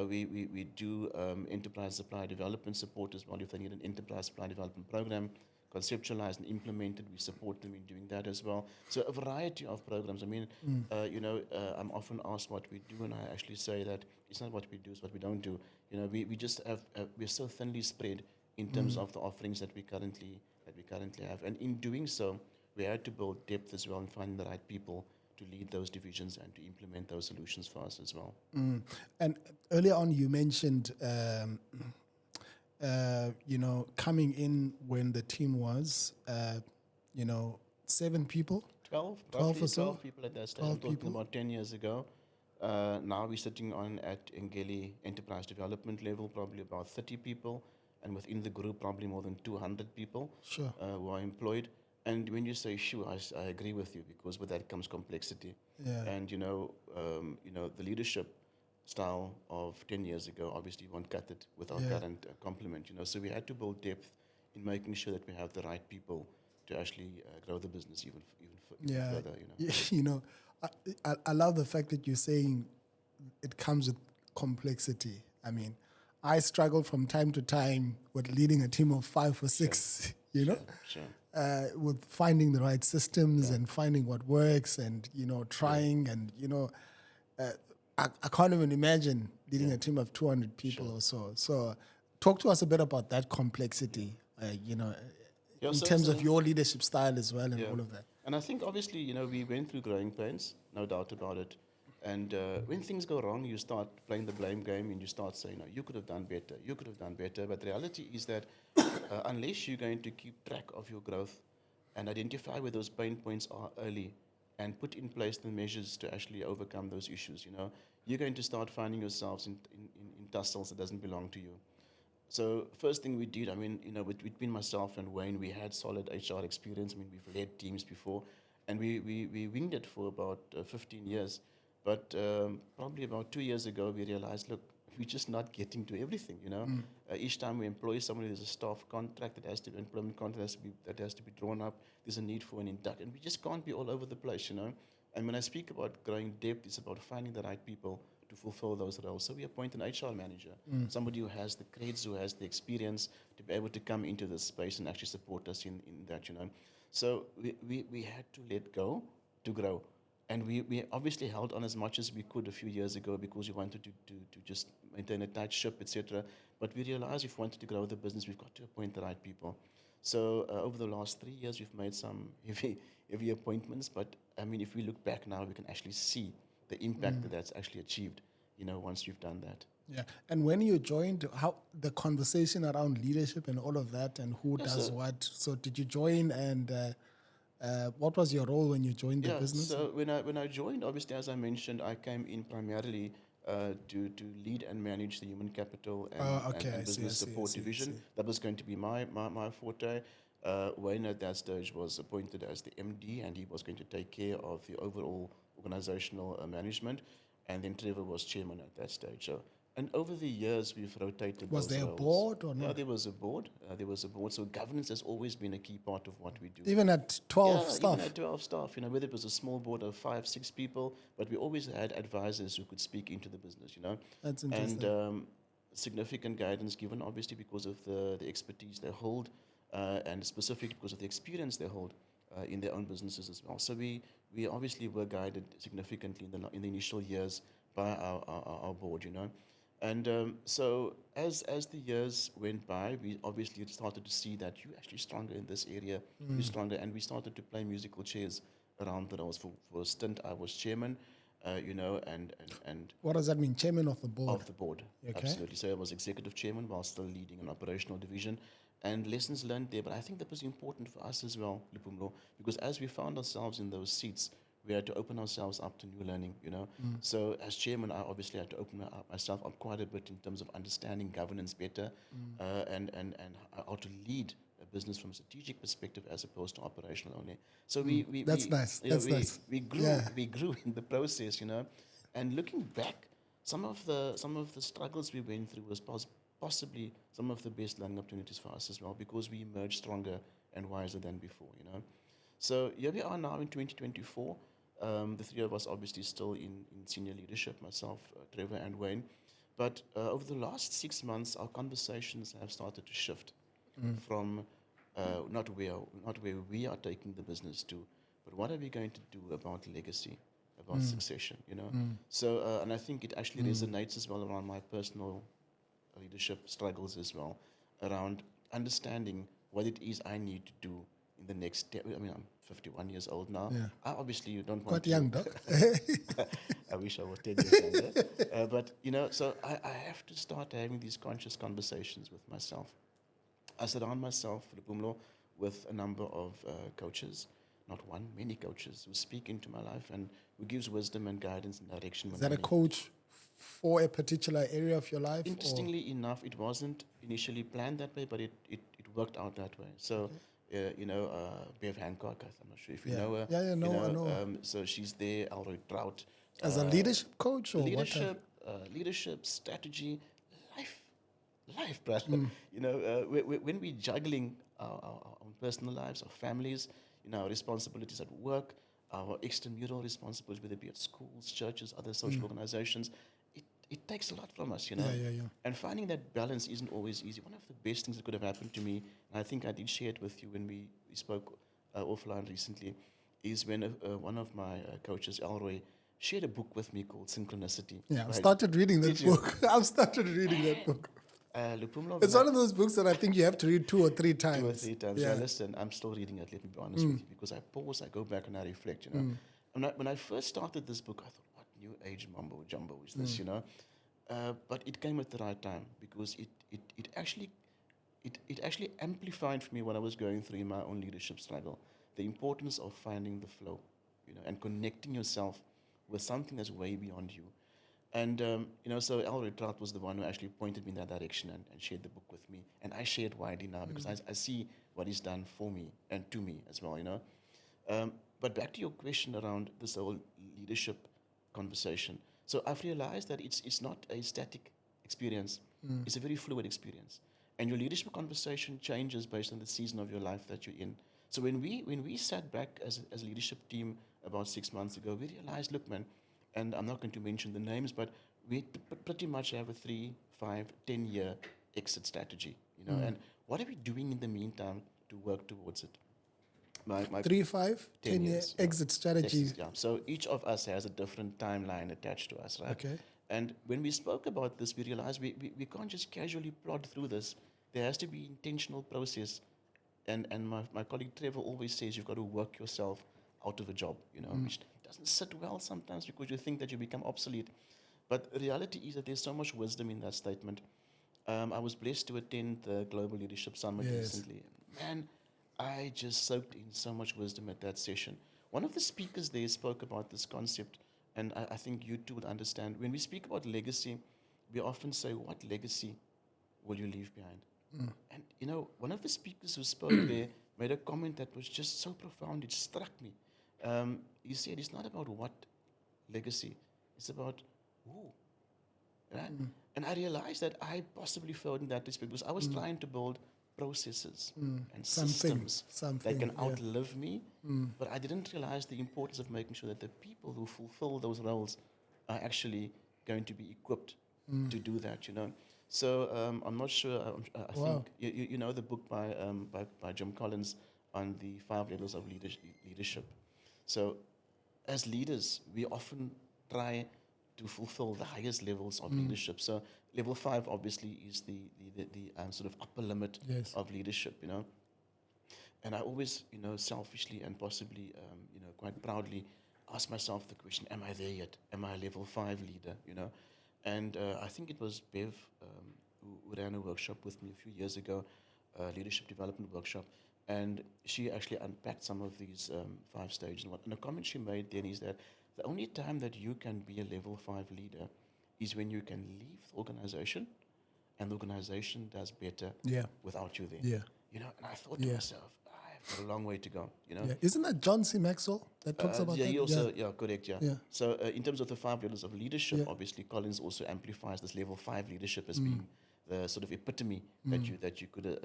We do enterprise supply development support as well. If they need an enterprise supply development program conceptualized and implemented, we support them in doing that as well. So a variety of programs. I mean, I'm often asked what we do, and I actually say that it's not what we do, it's what we don't do. We just have we're so thinly spread in terms of the offerings that we currently have, and in doing so, we had to build depth as well and find the right people to lead those divisions and to implement those solutions for us as well. And earlier on, you mentioned, coming in when the team was, 7 people. 12 or so? 12 people at that stage. I'm talking about 10 years ago. Now we're sitting on at Engeli enterprise development level, probably about 30 people, and within the group, probably more than 200 people Sure. who are employed. And when you say sure, I agree with you because with that comes complexity. Yeah. And the leadership style of 10 years ago obviously won't cut it with our current complement. So we had to build depth in making sure that we have the right people to actually grow the business even further. I love the fact that you're saying it comes with complexity. I mean, I struggle from time to time with leading a team of 5 or 6. Sure. With finding the right systems and finding what works and, trying and, I can't even imagine leading a team of 200 people or so. So talk to us a bit about that complexity, in terms of your leadership style as well and all of that. And I think obviously, we went through growing pains, no doubt about it. And when things go wrong, you start playing the blame game and you start saying, you could have done better, you could have done better. But the reality is that unless you're going to keep track of your growth and identify where those pain points are early and put in place the measures to actually overcome those issues, you're going to start finding yourselves in tussles that doesn't belong to you. So first thing we did, between myself and Wayne, we had solid HR experience. We've led teams before, and we winged it for about 15 years. But probably about 2 years ago, we realized, look, we're just not getting to everything, each time we employ somebody, there's a staff contract employment contract that has to be drawn up. There's a need for an induct, and we just can't be all over the place, And when I speak about growing depth, it's about finding the right people to fulfill those roles. So we appoint an HR manager, somebody who has the credits, who has the experience to be able to come into this space and actually support us in that, So we had to let go to grow. And we obviously held on as much as we could a few years ago because we wanted to just maintain a tight ship, etc. But we realized if we wanted to grow the business, we've got to appoint the right people. So over the last 3 years, we've made some heavy appointments. But if we look back now, we can actually see the impact that's actually achieved, once we've done that. Yeah. And when you joined, how the conversation around leadership and all of that, and who Yes, does what. So did you join, and what was your role when you joined the Yeah, business? so when I joined, obviously, as I mentioned, I came in primarily to lead and manage the human capital Okay, I and see, I business see, I support see, I division. see. That was going to be my forte. Wayne at that stage was appointed as the MD, and he was going to take care of the overall organizational management. And then Trevor was chairman at that stage. So, and over the years, we've rotated Was those there a roles. board or Yeah, not? there was a board. There was a board. So governance has always been a key part of what we do. Even at 12 Yeah, even staff? at 12 staff, whether it was a small board of 5, 6 people, but we always had advisors who could speak into the business, That's and interesting. significant guidance given, obviously, because of the expertise they hold, and specifically because of the experience they hold in their own businesses as well. So we obviously were guided significantly in the initial years by our board, And so as the years went by, we obviously started to see that you're actually stronger in this area, you're stronger, and we started to play musical chairs around the roles. For a stint, I was chairman, and What does that mean? Chairman of the board. of the board, Okay. absolutely. So I was executive chairman while still leading an operational division, and lessons learned there. But I think that was important for us as well, Luphumlo, because as we found ourselves in those seats, we had to open ourselves up to new learning. So as chairman, I obviously had to open myself up quite a bit in terms of understanding governance better, and how to lead a business from a strategic perspective as opposed to operational only. So That's nice. That's nice. we grew Yeah. we grew in the process. And looking back, some of the struggles we went through was possibly some of the best learning opportunities for us as well, because we emerged stronger and wiser than before. So here we are now in 2024. The three of us obviously still in senior leadership, myself, Trevor, and Wayne. But over the last 6 months, our conversations have started to shift from not where we are taking the business to, but what are we going to do about legacy, about succession. So, and I think it actually resonates as well around my personal leadership struggles as well, around understanding what it is I need to do in the next. I mean, I'm 51 years old now. Yeah. I obviously don't want Quite to. young, Doc. I wish I was 10 years younger. But, so I have to start having these conscious conversations with myself. I surround myself, Luphumlo, with a number of coaches, not one, many coaches who speak into my life and who gives wisdom and guidance and direction. Is that a coach for a particular area of your life? Interestingly enough, it wasn't initially planned that way, but it worked out that way. So, Bev Hancock, I'm not sure if you know her. Yeah, I know. So she's there, Alroy Trout. As a leadership coach or Leadership, strategy, life, brother. When we're juggling our own personal lives, our families, our responsibilities at work, our extramural responsibilities, whether it be at schools, churches, other social organizations, it takes a lot from us. Yeah. And finding that balance isn't always easy. One of the best things that could have happened to me, and I think I did share it with you when we spoke offline recently, is when one of my coaches, Elroy, shared a book with me called Synchronicity. Yeah, I've Right? started reading that Did you? book. I've started reading that book. Luphumlo, It's one of those books that I think you have to read 2 or 3 times. 2 or 3 times. Yeah, listen, I'm still reading it, let me be honest with you, because I pause, I go back and I reflect. When I first started this book, I thought, what new age mumbo jumbo is this, But it came at the right time, because it actually amplified for me what I was going through in my own leadership struggle. The importance of finding the flow, and connecting yourself with something that's way beyond you. And, so Elroy Trout was the one who actually pointed me in that direction and shared the book with me. And I share it widely now because I see what he's done for me and to me as well, But back to your question around this whole leadership conversation. So I've realized that it's not a static experience. It's a very fluid experience. And your leadership conversation changes based on the season of your life that you're in. So when we sat back as a leadership team about 6 months ago, we realized, look, man, and I'm not going to mention the names, but we pretty much have a 3, 5, 10-year exit strategy, And what are we doing in the meantime to work towards it? My 3, 5, 10 year exit strategy. Yeah. So each of us has a different timeline attached to us, right? Okay. And when we spoke about this, we realized we can't just casually plod through this. There has to be intentional process. And my colleague Trevor always says you've got to work yourself out of a job, which doesn't sit well sometimes because you think that you become obsolete. But the reality is that there's so much wisdom in that statement. I was blessed to attend the Global Leadership Summit Yes. recently. Man, I just soaked in so much wisdom at that session. One of the speakers there spoke about this concept, and I think you too would understand. When we speak about legacy, we often say, what legacy will you leave behind? And one of the speakers who spoke there made a comment that was just so profound, it struck me. He said, it's not about what legacy, it's about who. Right? And I realized that I possibly failed in that respect because I was trying to build processes and systems that can outlive me, but I didn't realize the importance of making sure that the people who fulfill those roles are actually going to be equipped to do that. So I'm not sure. I think you know the book by Jim Collins on the 5 levels of leadership. So as leaders, we often try to fulfill the highest levels of leadership. So level 5 obviously is the sort of upper limit Yes. of leadership. And I always, selfishly and possibly, quite proudly ask myself the question, am I there yet? Am I a level 5 leader? And I think it was Bev who ran a workshop with me a few years ago, a leadership development workshop, and she actually unpacked some of these 5 stages. And the comment she made then is that the only time that you can be a level 5 leader is when you can leave the organization and the organization does better without you there. Yeah. And I thought to myself, I've got a long way to go. Yeah. Isn't that John C. Maxwell that talks about yeah, that? he also, correct, yeah. Yeah. So in terms of the 5 levels of leadership, obviously Collins also amplifies this level 5 leadership as being the sort of epitome that you could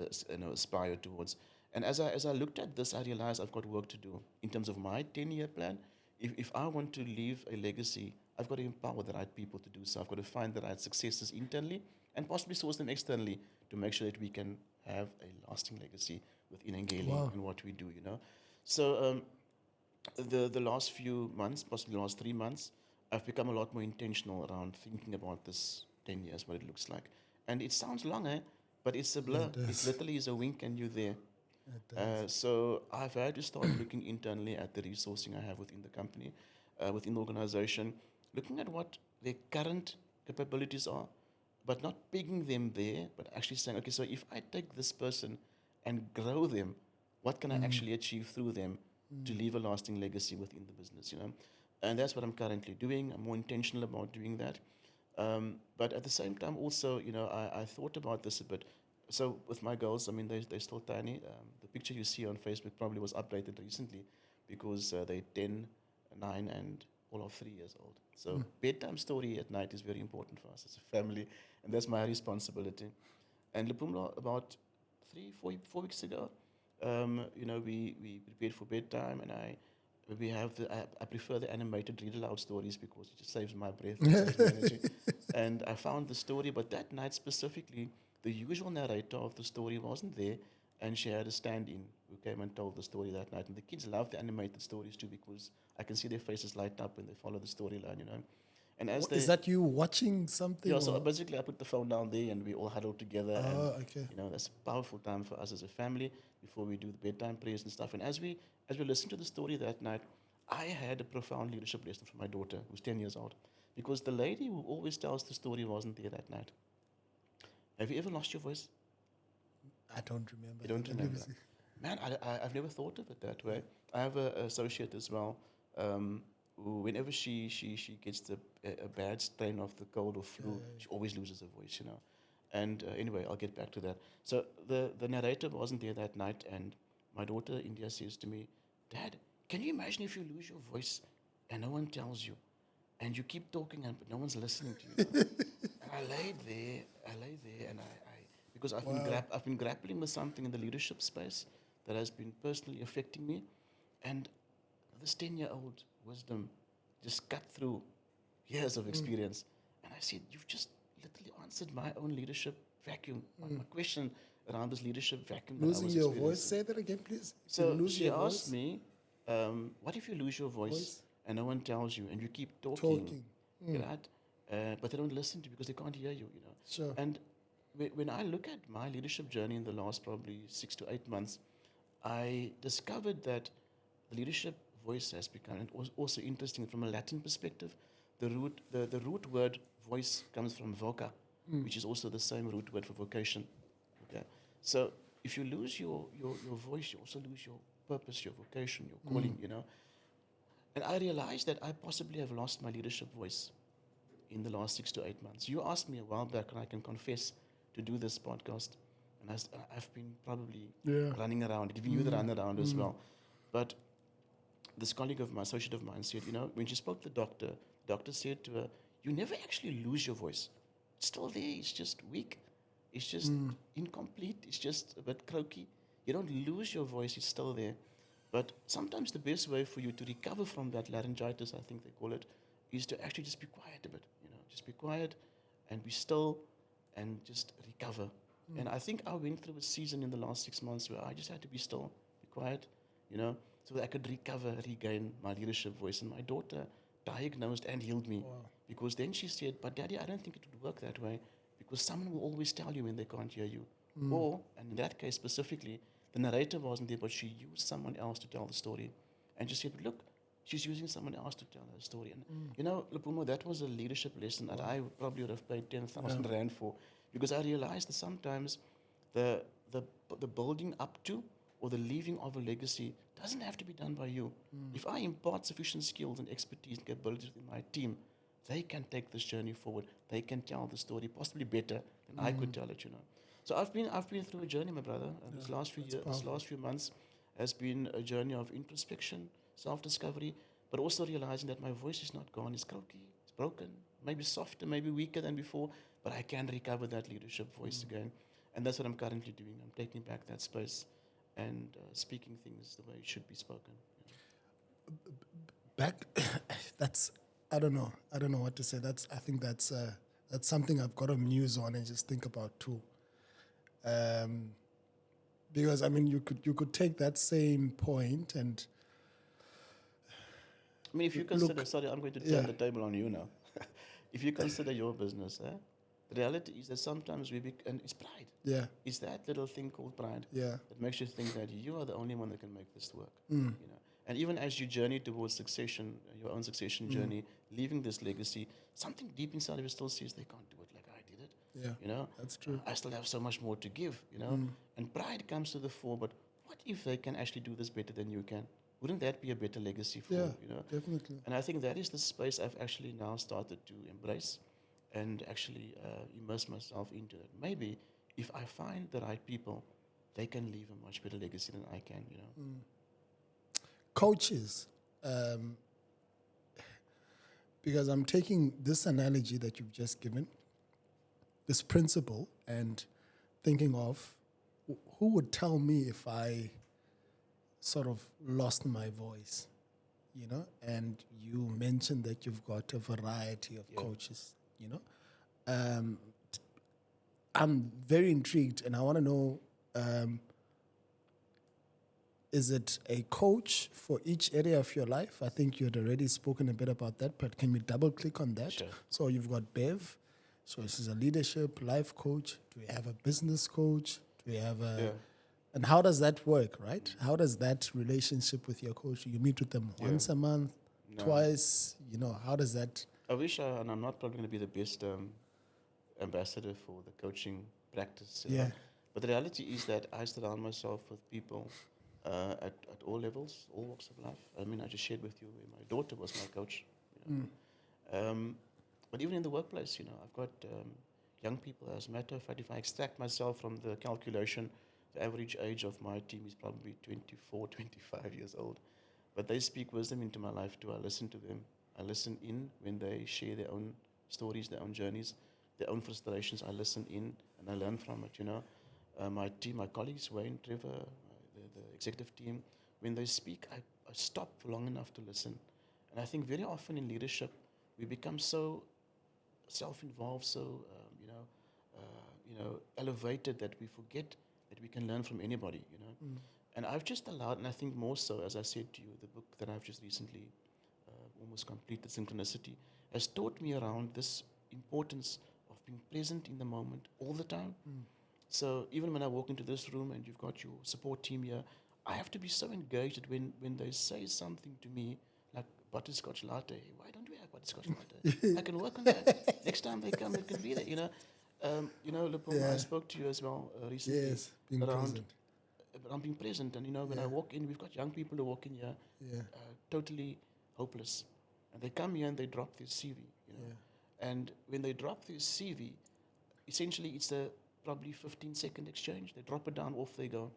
aspire towards. And as I looked at this, I realized I've got work to do in terms of my 10-year plan. If I want to leave a legacy, I've got to empower the right people to do so. I've got to find the right successes internally and possibly source them externally to make sure that we can have a lasting legacy within Engeli and what we do. So the last few months, possibly the last 3 months, I've become a lot more intentional around thinking about this 10 years, what it looks like. And it sounds long, but it's a blur. It literally is a wink and you're there. So I've had to start looking internally at the resourcing I have within the company, within the organization, looking at what their current capabilities are, but not pegging them there, but actually saying, okay, so if I take this person and grow them, what can I actually achieve through them to leave a lasting legacy within the business, And that's what I'm currently doing. I'm more intentional about doing that. But at the same time, also, I thought about this a bit. So with my girls, I mean, they're still tiny. The picture you see on Facebook probably was updated recently because they're 10, 9, and all of 3 years old. So bedtime story at night is very important for us as a family, and that's my responsibility. And Luphumlo, about 4 weeks ago, we prepared for bedtime, and I prefer the animated read aloud stories because it just saves my breath, it saves my energy. And I found the story, but that night specifically, the usual narrator of the story wasn't there, and she had a stand-in who came and told the story that night. And the kids love the animated stories too because I can see their faces light up when they follow the storyline, And as Is that you watching something? Yeah, so basically I put the phone down there and we all huddle together. Okay. That's a powerful time for us as a family before we do the bedtime prayers and stuff. And as we listened to the story that night, I had a profound leadership lesson from my daughter, who's 10 years old, because the lady who always tells the story wasn't there that night. Have you ever lost your voice? I don't remember. You don't remember? Man, I've never thought of it that way. I have an associate as well, who whenever she gets a bad strain of the cold or flu, she always loses her voice, And anyway, I'll get back to that. So the narrator wasn't there that night, and my daughter, India, says to me, Dad, can you imagine if you lose your voice and no one tells you, and you keep talking but no one's listening to you? And I lay there, and because I've been grappling with something in the leadership space that has been personally affecting me, and this 10-year-old wisdom just cut through years of experience. And I said, you've just literally answered my own leadership vacuum, my question around this leadership vacuum. Losing your voice, say that again, please. So she asked me, what if you lose your voice and no one tells you and you keep talking. Right? But they don't listen to you because they can't hear you, Sure. And when I look at my leadership journey in the last probably 6 to 8 months, I discovered that the leadership voice has become, and it was also interesting from a Latin perspective, the root word voice comes from voka, which is also the same root word for vocation. Okay, so if you lose your voice, you also lose your purpose, your vocation, your calling. And I realized that I possibly have lost my leadership voice in the last 6 to 8 months. You asked me a while back, and I can confess, to do this podcast, and I've been probably running around, giving you the runaround as well. But this colleague of mine, associate of mine, said, when she spoke to the doctor said to her, "You never actually lose your voice. It's still there. It's just weak. It's just incomplete. It's just a bit croaky. You don't lose your voice. It's still there. But sometimes the best way for you to recover from that laryngitis, I think they call it, is to actually just be quiet a bit. Just be quiet and be still and just recover." And I think I went through a season in the last 6 months where I just had to be still, be quiet, so that I could regain my leadership voice. And my daughter diagnosed and healed me. Wow. Because then she said, "But Daddy, I don't think it would work that way, because someone will always tell you when they can't hear you." Or, and in that case specifically, the narrator wasn't there, but she used someone else to tell the story. And she said, "Look, she's using someone else to tell her story." And Luphumlo, that was a leadership lesson that I probably would have paid 10,000 rand for, because I realized that sometimes the building up to or the leaving of a legacy doesn't have to be done by you. If I impart sufficient skills and expertise and capabilities within my team, they can take this journey forward. They can tell the story possibly better than I could tell it. So I've been through a journey, my brother. This last few months has been a journey of introspection, self-discovery, but also realizing that my voice is not gone. It's croaky, it's broken, maybe softer, maybe weaker than before, but I can recover that leadership voice again. And that's what I'm currently doing. I'm taking back that space and speaking things the way it should be spoken. Back, that's, I don't know what to say. I think that's something I've got to muse on and just think about too. Because I mean, you could take that same point and. I mean, if you consider, sorry, I'm going to turn the table on you now. If you consider your business, the reality is that sometimes and it's pride. Yeah. It's that little thing called pride. Yeah. That makes you think that you are the only one that can make this work. And even as you journey towards succession, your own succession journey, leaving this legacy, something deep inside of you still says they can't do it like I did it. Yeah. That's true. I still have so much more to give. And pride comes to the fore. But what if they can actually do this better than you can? Wouldn't that be a better legacy for you? Definitely. And I think that is the space I've actually now started to embrace and actually immerse myself into it. Maybe if I find the right people, they can leave a much better legacy than I can, Coaches, because I'm taking this analogy that you've just given, this principle, and thinking of who would tell me if I sort of lost my voice, and you mentioned that you've got a variety of coaches, I'm very intrigued and I want to know, is it a coach for each area of your life? I think you had already spoken a bit about that, but can we double click on that? Sure. So you've got Bev. So this is a leadership, life coach. Do we have a business coach? Do we have a... And how does that work, right? How does that relationship with your coach, you meet with them once a month, twice, how does that... I wish, and I'm not probably going to be the best ambassador for the coaching practice. But the reality is that I surround myself with people at all levels, all walks of life. I mean, I just shared with you where my daughter was my coach. But even in the workplace, I've got young people. As a matter of fact, if I extract myself from the calculation, the average age of my team is probably 24, 25 years old. But they speak wisdom into my life too. I listen to them. I listen in when they share their own stories, their own journeys, their own frustrations. I listen in and I learn from it, My team, my colleagues, Wayne, Trevor, the executive team, when they speak, I stop for long enough to listen. And I think very often in leadership, we become so self-involved, so elevated that we forget that we can learn from anybody, And I've just allowed, and I think more so, as I said to you, the book that I've just recently almost completed, Synchronicity, has taught me around this importance of being present in the moment all the time. So even when I walk into this room and you've got your support team here, I have to be so engaged that when they say something to me, like butterscotch latte, why don't we have what Scotch Mate. I can work on that. Next time they come, it can be there. Luphumlo, I spoke to you as well recently. Yes, being present. Around being present. And, when I walk in, we've got young people who walk in here totally hopeless. And they come here and they drop their CV, And when they drop their CV, essentially it's a probably 15-second exchange. They drop it down, off they go.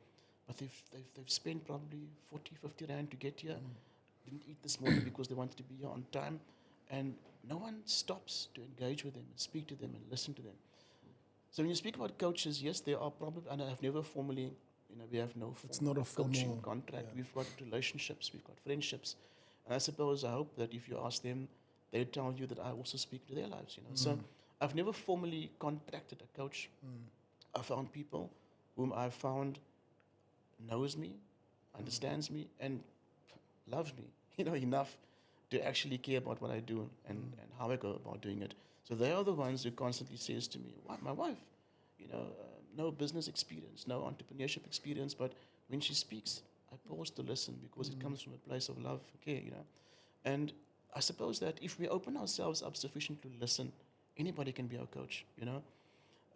But they've spent probably 40, 50 rand to get here. Didn't eat this morning because they wanted to be here on time. And no one stops to engage with them and speak to them and listen to them. So when you speak about coaches, yes, there are probably, and I've never formally, we have no it's not a coaching formal contract. We've got relationships, we've got friendships. And I hope that if you ask them, they tell you that I also speak to their lives, So I've never formally contracted a coach. I found people whom I found knows me, understands me, and loves me, enough to actually care about what I do and how I go about doing it. So they are the ones who constantly says to me, "What, my wife, no business experience, no entrepreneurship experience, but when she speaks, I pause to listen because it comes from a place of love, care, And I suppose that if we open ourselves up sufficiently to listen, anybody can be our coach,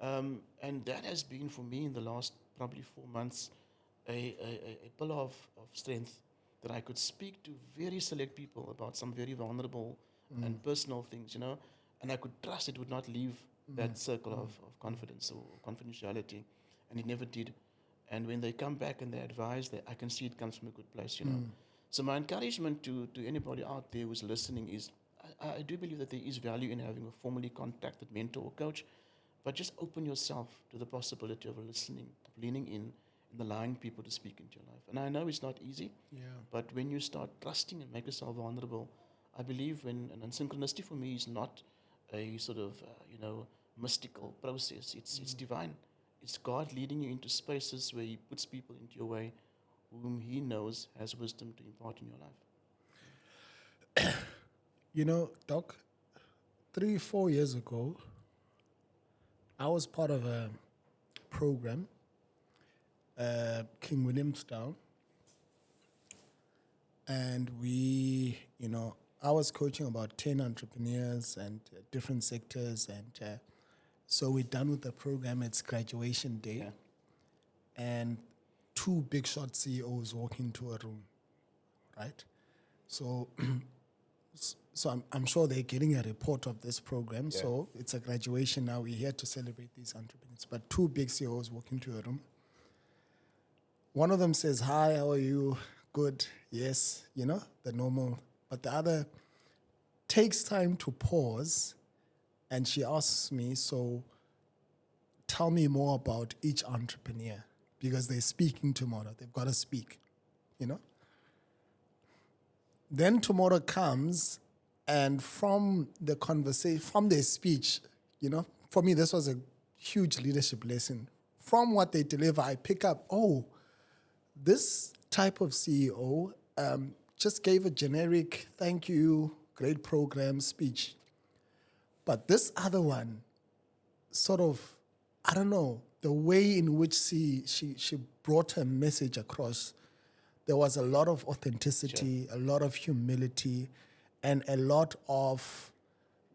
And that has been for me in the last probably 4 months a pillar of strength that I could speak to very select people about some very vulnerable and personal things, and I could trust it would not leave that circle of confidence or confidentiality, and it never did. And when they come back and they advise, I can see it comes from a good place, So my encouragement to anybody out there who's listening is, I do believe that there is value in having a formally contacted mentor or coach, but just open yourself to the possibility of listening, of leaning in, and allowing people to speak into your life. And I know it's not easy, but when you start trusting and make yourself vulnerable, I believe and synchronicity for me is not a sort of, mystical process. It's divine. It's God leading you into spaces where He puts people into your way whom He knows has wisdom to impart in your life. Doc, 3-4 years ago, I was part of a program, King Williamstown, and I was coaching about 10 entrepreneurs and different sectors, and so we're done with the program. It's graduation day, and 2 big shot CEOs walk into a room, right? So I'm sure they're getting a report of this program. Yeah. So it's a graduation now. We're here to celebrate these entrepreneurs. But 2 big CEOs walk into a room. One of them says, "Hi, how are you? Good. Yes." The normal. But the other takes time to pause, and she asks me, "So tell me more about each entrepreneur," because they're speaking tomorrow. They've got to speak, Then tomorrow comes, and from the conversation, from their speech, for me, this was a huge leadership lesson. From what they deliver, I pick up, this type of CEO just gave a generic "thank you, great program" speech. But this other one, sort of, I don't know, the way in which she brought her message across, there was a lot of authenticity, a lot of humility, and a lot of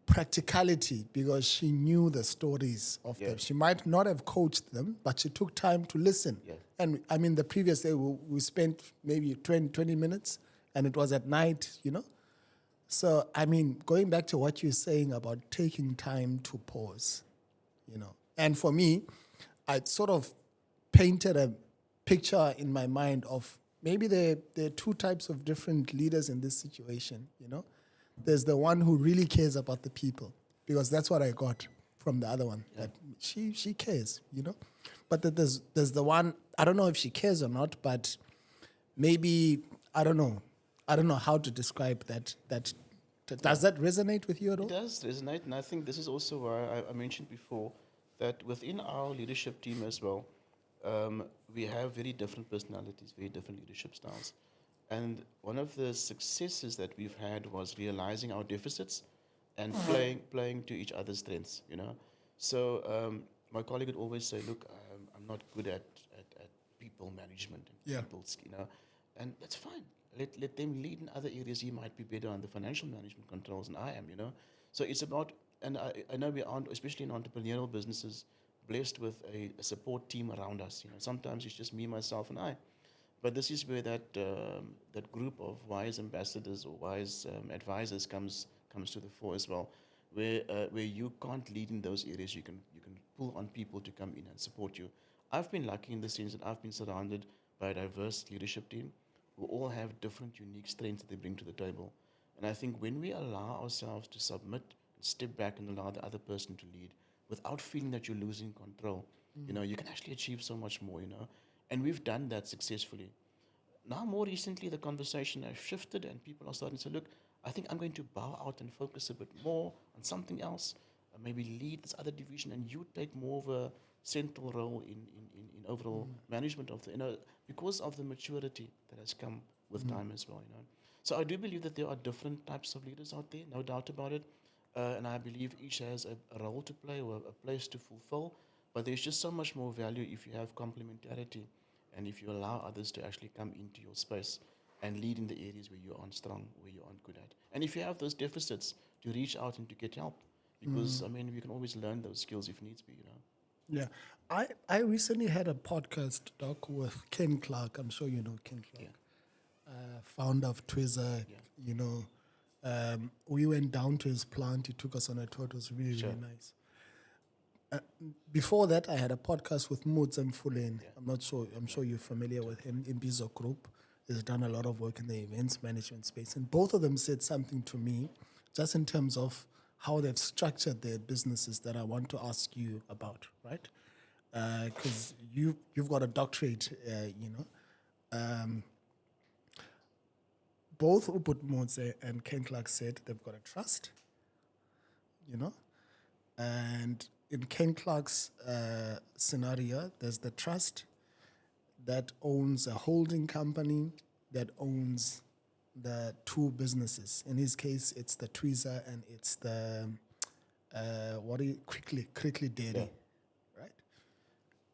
practicality, because she knew the stories of them. She might not have coached them, but she took time to listen. Yeah. And I mean, the previous day we spent maybe 20 minutes, and it was at night, So, I mean, going back to what you're saying about taking time to pause, And for me, I sort of painted a picture in my mind of maybe there are 2 types of different leaders in this situation, There's the one who really cares about the people, because that's what I got from the other one. Yeah. That she cares, But there's the one, I don't know if she cares or not, but maybe, I don't know how to describe that. Does that resonate with you at all? It does resonate, and I think this is also why I mentioned before that within our leadership team as well, we have very different personalities, very different leadership styles. And one of the successes that we've had was realizing our deficits and playing to each other's strengths, So my colleague would always say, "Look, I'm not good at people management and people, and that's fine. let them lead in other areas. He might be better on the financial management controls than I am, you know. So it's about, and I know we aren't, especially in entrepreneurial businesses, blessed with a support team around us. You know, sometimes it's just me, myself, and I. But this is where that group of wise ambassadors or wise advisors comes to the fore as well, where you can't lead in those areas, you can pull on people to come in and support you. I've been lucky in the sense that I've been surrounded by a diverse leadership team who all have different unique strengths that they bring to the table. And I think when we allow ourselves to submit, step back and allow the other person to lead without feeling that you're losing control, you know, you can actually achieve so much more, you know. And we've done that successfully. Now, more recently, the conversation has shifted, and people are starting to say, look, I think I'm going to bow out and focus a bit more on something else, maybe lead this other division, and you take more of a central role in overall management of the, you know, because of the maturity that has come with time as well, you know. So I do believe that there are different types of leaders out there, no doubt about it. And I believe each has a role to play or a place to fulfill. But there's just so much more value if you have complementarity and if you allow others to actually come into your space and lead in the areas where you aren't strong, where you aren't good at. And if you have those deficits, to reach out and to get help. Because, I mean, you can always learn those skills if needs be, you know. Yeah. I recently had a podcast, Doc, with Ken Clark. I'm sure you know Ken Clark, founder of Twizzler. Yeah. You know, we went down to his plant. He took us on a tour. It was really, Sure. really nice. Before that, I had a podcast with Moods Mfuleni. Yeah. I'm sure you're familiar with him. In Bizo Group, he's done a lot of work in the events management space, and both of them said something to me, just in terms of how they've structured their businesses that I want to ask you about, right? Because you've got a doctorate, you know. Both Ubud Motse and Ken Clark said they've got a trust, you know, and in Ken Clark's scenario, there's the trust that owns a holding company that owns the two businesses. In his case, it's the Twizzler and it's the Quickly Dairy, right?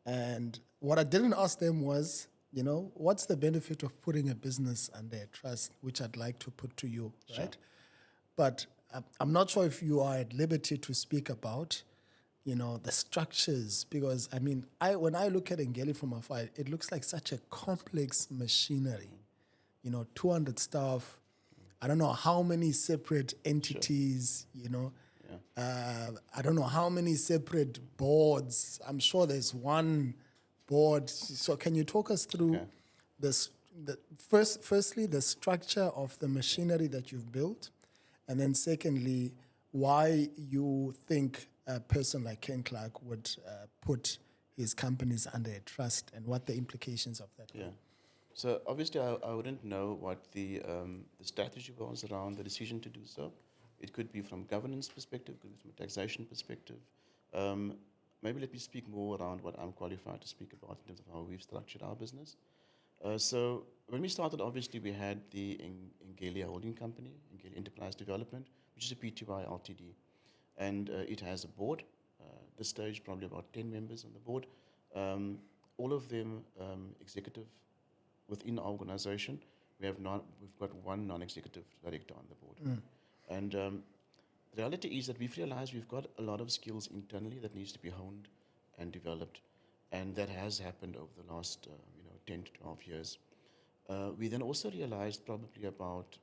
And what I didn't ask them was, you know, what's the benefit of putting a business under a trust, which I'd like to put to you, right? But I'm not sure if you are at liberty to speak about, you know, the structures, because I mean, when I look at Engeli from afar, it looks like such a complex machinery. You know, 200 staff. I don't know how many separate entities. You know, I don't know how many separate boards. I'm sure there's one board. So, can you talk us through this? Firstly, the structure of the machinery that you've built, and then secondly, why you think a person like Ken Clark would put his companies under a trust, and what the implications of that are. So obviously I wouldn't know what the strategy was around the decision to do so. It could be from governance perspective, could be from a taxation perspective. Maybe let me speak more around what I'm qualified to speak about in terms of how we've structured our business. So when we started, obviously we had the Engeli holding company, Engeli Enterprise Development, which is a PTY Ltd. And it has a board. This stage, probably about 10 members on the board. All of them executive within our organization. We've got one non-executive director on the board. And the reality is that we've realized we've got a lot of skills internally that needs to be honed and developed. And that has happened over the last 10 to 12 years. We then also realized probably about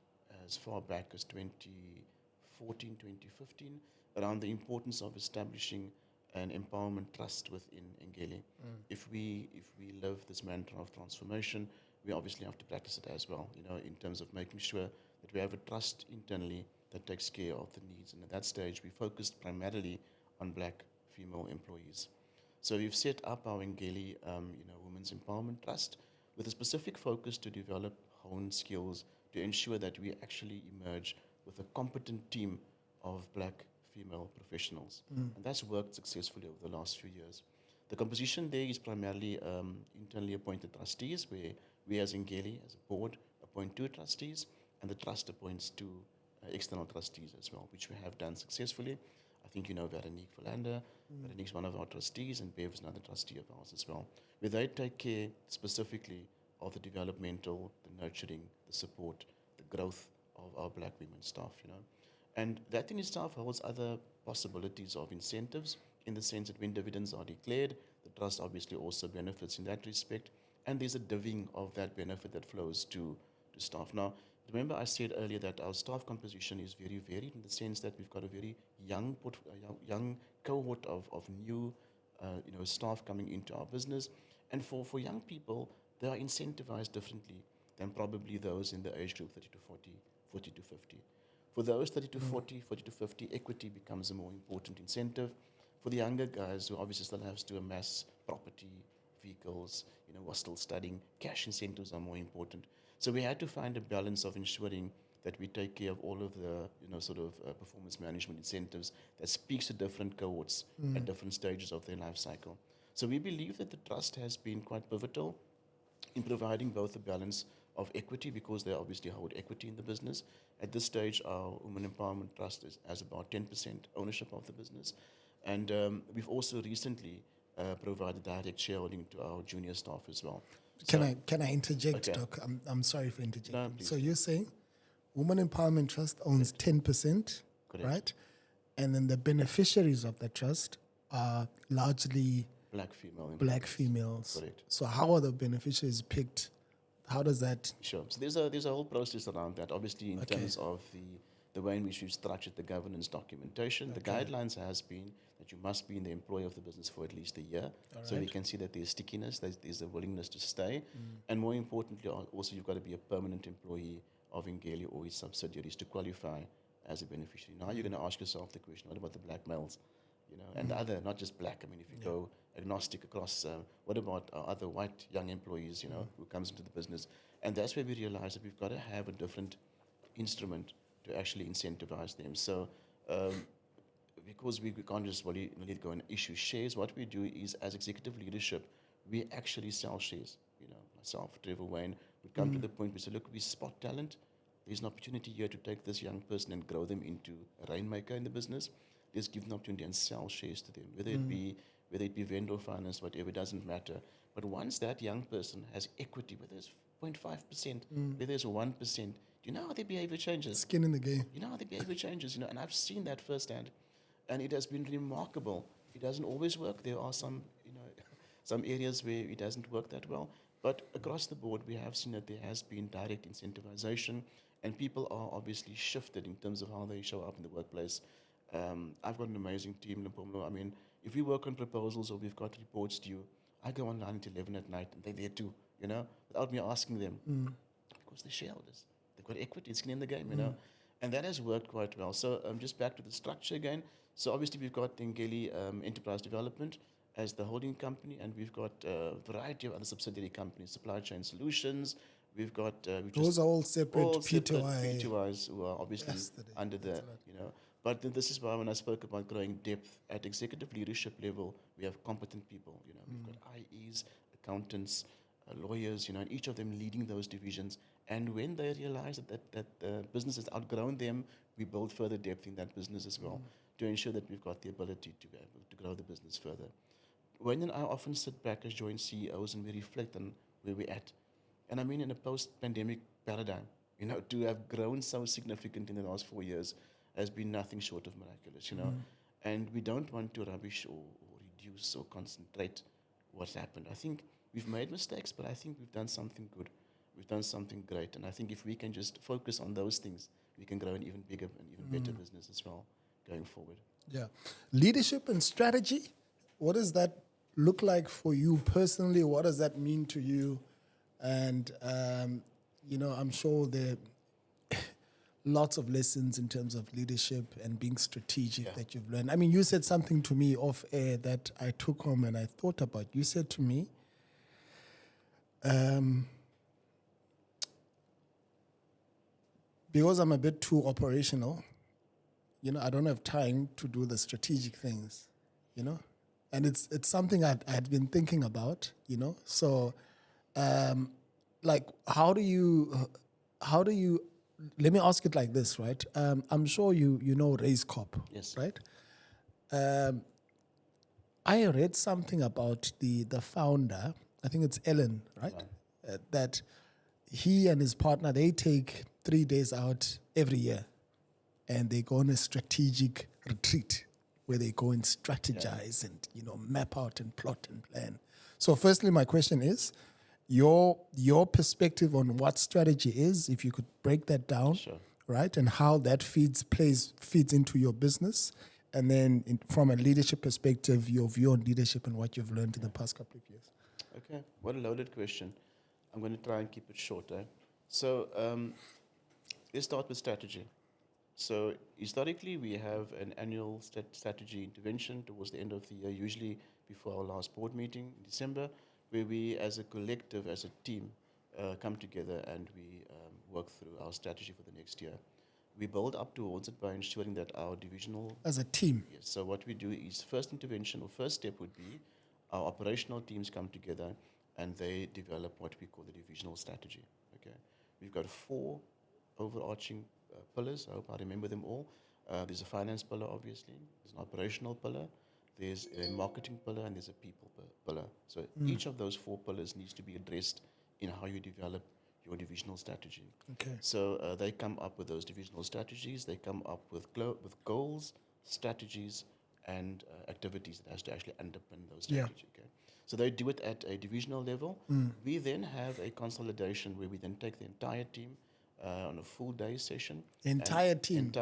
as far back as 2014, 2015, around the importance of establishing an empowerment trust within Engeli. If we live this mantra of transformation, we obviously have to practice it as well, you know, in terms of making sure that we have a trust internally that takes care of the needs. And at that stage, we focused primarily on black female employees. So we've set up our Engeli, Women's Empowerment Trust with a specific focus to develop hone skills to ensure that we actually emerge with a competent team of black female professionals. And that's worked successfully over the last few years. The composition there is primarily internally appointed trustees, where we as Engeli, as a board, appoint 2 trustees, and the trust appoints 2 external trustees as well, which we have done successfully. I think you know Veronique Verlander. Veronique's one of our trustees, and Bev is another trustee of ours as well, where they take care specifically of the developmental, the nurturing, the support, the growth of our black women staff, And that in itself holds other possibilities of incentives in the sense that when dividends are declared, the trust obviously also benefits in that respect. And there's a divvying of that benefit that flows to staff. Now, remember I said earlier that our staff composition is very varied in the sense that we've got a very young cohort of new staff coming into our business. And for young people, they are incentivized differently than probably those in the age group 30 to 40, 40 to 50. For those 30 to 40, 40 to 50, equity becomes a more important incentive. For the younger guys who obviously still have to amass property, vehicles, who are still studying, cash incentives are more important. So we had to find a balance of ensuring that we take care of all of the, performance management incentives that speaks to different cohorts at different stages of their life cycle. So we believe that the trust has been quite pivotal in providing both a balance of equity, because they obviously hold equity in the business. At this stage, our Women Empowerment Trust has about 10% ownership of the business. And we've also recently provided direct shareholding to our junior staff as well. Can I interject, Okay. Doc? I'm sorry for interjecting. No, please. So you're saying Women Empowerment Trust owns 10%, Correct. right? And then the beneficiaries of the trust are largely black females. Correct. So how are the beneficiaries picked? How does that? Sure. So there's a whole process around that. Obviously, in terms of the way in which we've structured the governance documentation, the guidelines has been that you must be in the employ of the business for at least a year. So we can see that there's stickiness, there's a willingness to stay. And more importantly, also you've got to be a permanent employee of Engeli or its subsidiaries to qualify as a beneficiary. Now you're going to ask yourself the question, what about the black males? And the other, not just black. I mean, if you go agnostic across, what about our other white young employees, who comes into the business? And that's where we realize that we've got to have a different instrument to actually incentivize them. So because we can't just let it go and issue shares, what we do is, as executive leadership, we actually sell shares. Myself, Trevor, Wayne, would come to the point where we say, look, we spot talent. There's an opportunity here to take this young person and grow them into a rainmaker in the business. Let's give them an opportunity and sell shares to them, whether it be vendor finance, whatever, it doesn't matter. But once that young person has equity, whether it's 0.5%, whether it's 1%, do you know how their behavior changes? Skin in the game. You know how their behavior changes, and I've seen that firsthand, and it has been remarkable. It doesn't always work. There are some areas where it doesn't work that well, but across the board, we have seen that there has been direct incentivization, and people are obviously shifted in terms of how they show up in the workplace. I've got an amazing team, Luphumlo. I mean, if we work on proposals or we've got reports due, I go online at 11 at night and they're there too, without me asking them. Because they're shareholders. They've got equity, skin in the game, And that has worked quite well. So just back to the structure again. So obviously we've got Engeli Enterprise Development as the holding company, and we've got a variety of other subsidiary companies, Supply Chain Solutions. We've got... Those are all separate P2Is who are obviously under the, But this is why when I spoke about growing depth at executive leadership level, we have competent people. We've got IEs, accountants, lawyers, and each of them leading those divisions. And when they realize that the business has outgrown them, we build further depth in that business as well to ensure that we've got the ability to be able to grow the business further. Wayne and I often sit back as joint CEOs and we reflect on where we're at. And I mean, in a post-pandemic paradigm, to have grown so significant in the last 4 years has been nothing short of miraculous, And we don't want to rubbish or reduce or concentrate what's happened. I think we've made mistakes, but I think we've done something good. We've done something great. And I think if we can just focus on those things, we can grow an even bigger and even better business as well going forward. Yeah. Leadership and strategy, what does that look like for you personally? What does that mean to you? And, I'm sure there are lots of lessons in terms of leadership and being strategic that you've learned. I mean, you said something to me off air that I took home and I thought about. You said to me, because I'm a bit too operational, I don't have time to do the strategic things, and it's something I had been thinking about, So, how do you? Let me ask it like this, right? I'm sure you know Raise Corp, Yes. right? I read something about the founder. I think it's Ellen, right? That he and his partner, they take 3 days out every year, and they go on a strategic retreat where they go and strategize and, map out and plot and plan. So firstly, my question is, your perspective on what strategy is, if you could break that down, Sure. right, and how that feeds into your business, and then from a leadership perspective, your view on leadership and what you've learned in the past couple of years. Okay, what a loaded question. I'm going to try and keep it short. So let's start with strategy. So historically, we have an annual strategy intervention towards the end of the year, usually before our last board meeting in December, where we as a collective, as a team, come together and we work through our strategy for the next year. We build up towards it by ensuring that our divisional... As a team. Yes, so what we do is first intervention or first step would be our operational teams come together and they develop what we call the divisional strategy. Okay, we've got 4 overarching pillars. I hope I remember them all. There's a finance pillar, obviously. There's an operational pillar. There's a marketing pillar, and there's a people pillar. So each of those 4 pillars needs to be addressed in how you develop your divisional strategy. Okay. So they come up with those divisional strategies. They come up with goals, strategies, and activities that has to actually underpin those strategies. Okay. So they do it at a divisional level. We then have a consolidation where we then take the entire team on a full day session. Entire team?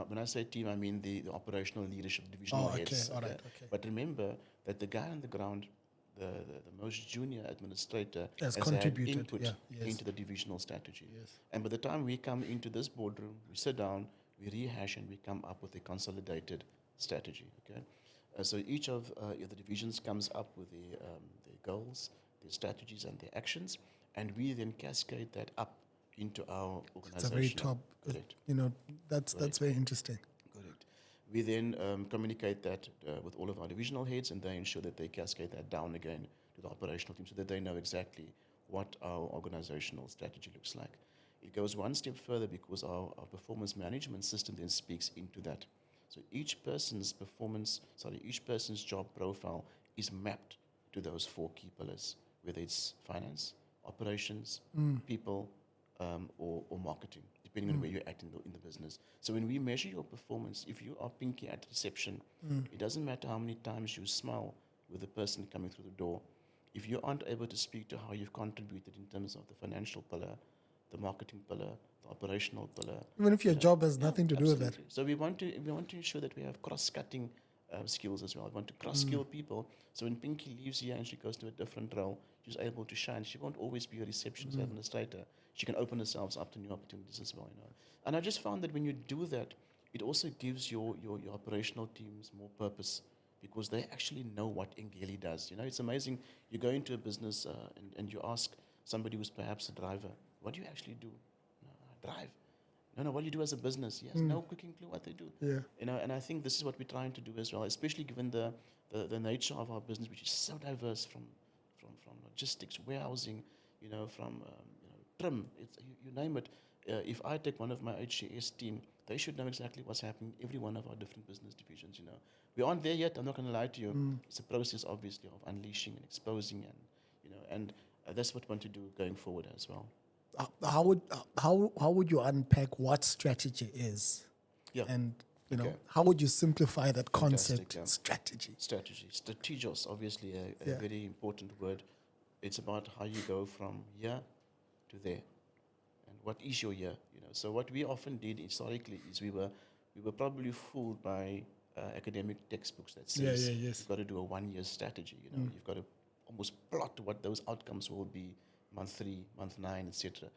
When I say team, I mean the operational leadership, divisional heads. All right, okay. But remember that the guy on the ground, the most junior administrator, has had contributed input into the divisional strategy. Yes. And by the time we come into this boardroom, we sit down, we rehash, and we come up with a consolidated strategy. Okay. So each of the divisions comes up with their goals, their strategies, and their actions, and we then cascade that up into our organization. It's a very top. Correct. That's very interesting. Correct. We then communicate that with all of our divisional heads, and they ensure that they cascade that down again to the operational team, so that they know exactly what our organizational strategy looks like. It goes one step further because our performance management system then speaks into that. So each person's job profile is mapped to those 4 key pillars, whether it's finance, operations, people, or marketing, depending on where you're at in the business. So when we measure your performance, if you are pinky at reception, it doesn't matter how many times you smile with the person coming through the door. If you aren't able to speak to how you've contributed in terms of the financial pillar, the marketing pillar, the operational pillar. Even if your job has nothing to do with that. So we want to ensure that we have cross-cutting skills as well. We want to cross-skill people. So when Pinky leaves here and she goes to a different role, she's able to shine. She won't always be a receptionist administrator. She can open herself up to new opportunities as well. And I just found that when you do that, it also gives your operational teams more purpose, because they actually know what Engeli does. It's amazing. You go into a business and you ask somebody who's perhaps a driver, what do you actually do? I drive. No, what do you do as a business? He has no cooking clue what they do. Yeah. And I think this is what we're trying to do as well, especially given the nature of our business, which is so diverse from logistics, warehousing, from trim, you name it. If I take one of my HCS team, they should know exactly what's happening in every one of our different business divisions. We aren't there yet. I'm not going to lie to you. It's a process, obviously, of unleashing and exposing, and that's what we want to do going forward as well. How would you unpack what strategy is? Yeah. And how would you simplify that concept? Strategy. Strategios, obviously, a very important word. It's about how you go from here to there, and what is your year. So what we often did historically is we were probably fooled by academic textbooks that says you've got to do a 1-year strategy. You've got to almost plot what those outcomes will be, month 3, month 9, etc.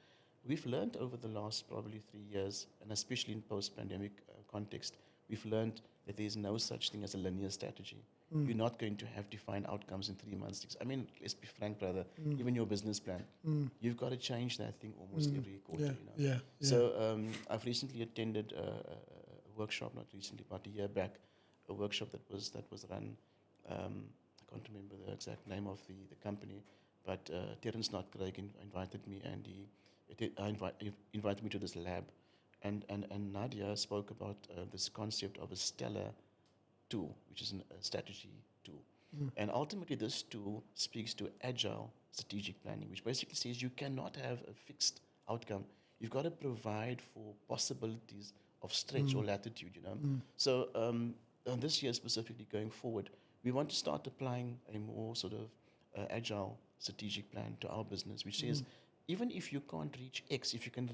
We've learned over the last probably 3 years, and especially in post-pandemic context, we've learned that there is no such thing as a linear strategy. You're not going to have defined outcomes in 3 months. I mean, let's be frank, brother. Even your business plan, you've got to change that thing almost every quarter. So I've recently attended a workshop, not recently, but a year back, a workshop that was run. I can't remember the exact name of the company, but Terence Craig invited me, and he invited me to this lab, and Nadia spoke about this concept of a stellar tool, which is a strategy tool. And ultimately, this tool speaks to agile strategic planning, which basically says you cannot have a fixed outcome. You've got to provide for possibilities of stretch or latitude, So, on this year specifically going forward, we want to start applying a more sort of agile strategic plan to our business, which says even if you can't reach X, if you can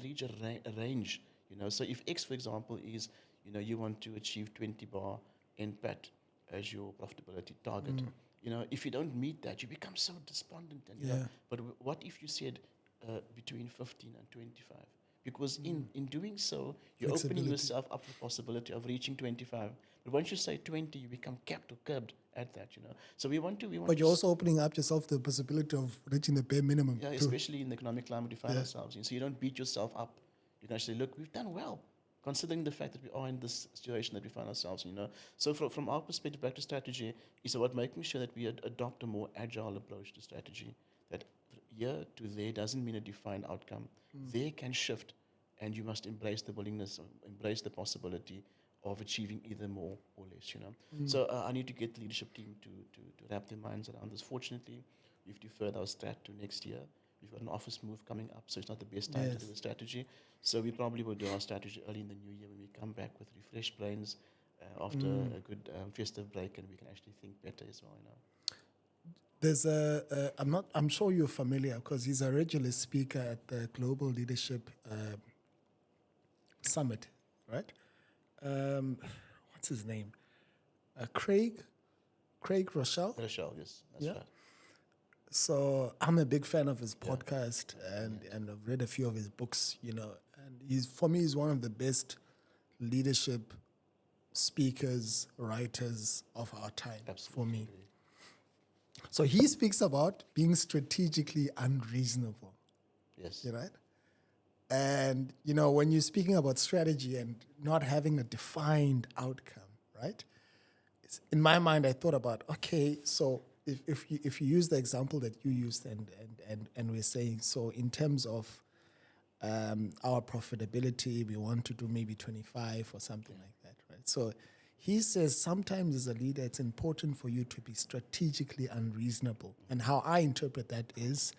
reach a range, So if X, for example, is you want to achieve 20 bar NPAT as your profitability target. If you don't meet that, you become so despondent. And but what if you said between 15 and 25? Because in doing so, you're opening yourself up to the possibility of reaching 25. But once you say 20, you become capped or curbed at that. So we want. But you're also opening up yourself the possibility of reaching the bare minimum. Yeah, especially in the economic climate we find ourselves in. So you don't beat yourself up. You can actually look, we've done well, considering the fact that we are in this situation that we find ourselves in. So from our perspective, back to strategy, is about making sure that we adopt a more agile approach to strategy. That here to there doesn't mean a defined outcome. There can shift, and you must embrace the willingness, embrace the possibility of achieving either more or less. So I need to get the leadership team to wrap their minds around this. Fortunately, we've deferred our strat to next year. We've got an office move coming up, so it's not the best time to do a strategy. So we probably will do our strategy early in the new year when we come back with refreshed brains after a good festive break, and we can actually think better as well. There's I'm sure you're familiar because he's a regular speaker at the Global Leadership Summit, right? What's his name? Craig Rochelle? Rochelle, yes, that's right. So I'm a big fan of his podcast and I've read a few of his books, and he's one of the best leadership speakers, writers of our time. Absolutely. For me. So he speaks about being strategically unreasonable. Yes. Right? And, when you're speaking about strategy and not having a defined outcome, right? In my mind, I thought about, okay, so if you use the example that you used and we're saying, so in terms of our profitability, we want to do maybe 25 or something like that, right? So he says sometimes as a leader, it's important for you to be strategically unreasonable. And how I interpret that is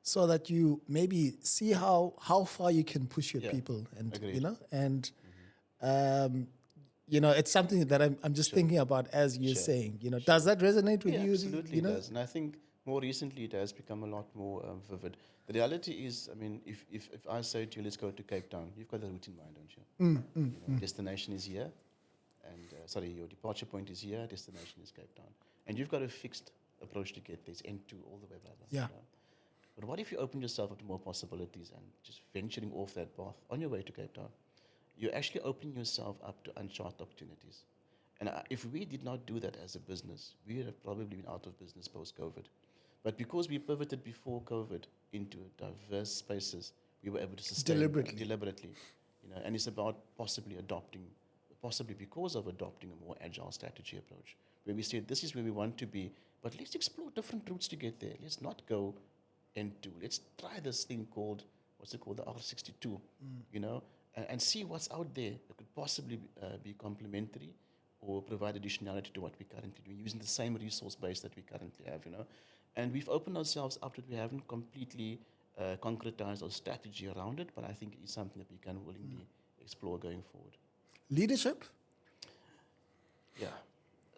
so that you maybe see how far you can push your people, and Agreed. it's something that I'm just thinking about as you're saying. Does that resonate with you? Absolutely, it does. And I think more recently it has become a lot more vivid. The reality is, I mean, if I say to you, let's go to Cape Town, you've got the route in mind, don't you? Destination is here, and your departure point is here, destination is Cape Town. And you've got a fixed approach to get there. It's N2 all the way, blah, blah, Yeah. blah. But what if you open yourself up to more possibilities and just venturing off that path on your way to Cape Town? You're actually opening yourself up to uncharted opportunities. And if we did not do that as a business, we would have probably been out of business post-COVID. But because we pivoted before COVID into diverse spaces, we were able to sustain deliberately. And it's about possibly because of adopting a more agile strategy approach, where we said this is where we want to be, but let's explore different routes to get there. Let's not go N2. Let's try this thing called, the R62, and see what's out there that could possibly be complementary or provide additionality to what we currently do, using the same resource base that we currently have, And we've opened ourselves up to it. We haven't completely concretized our strategy around it, but I think it is something that we can willingly explore going forward. Leadership? Yeah.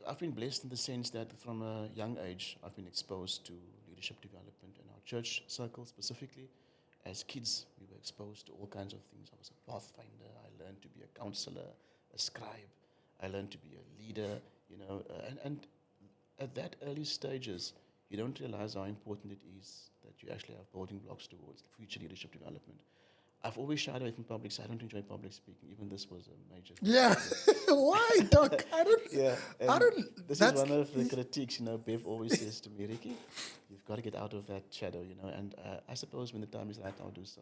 I've been blessed in the sense that from a young age, I've been exposed to leadership development in our church circle specifically. As kids, we were exposed to all kinds of things. I was a pathfinder. I learned to be a counselor, a scribe. I learned to be a leader, and at that early stages, you don't realize how important it is that you actually have building blocks towards future leadership development. I've always shied away from public. I don't enjoy public speaking. Even this was a major. Yeah. Why, Doc? I don't. Yeah. I don't. This is one of the critiques. Bev always says to me, Ricky, you've got to get out of that shadow. And I suppose when the time is right, I'll do so.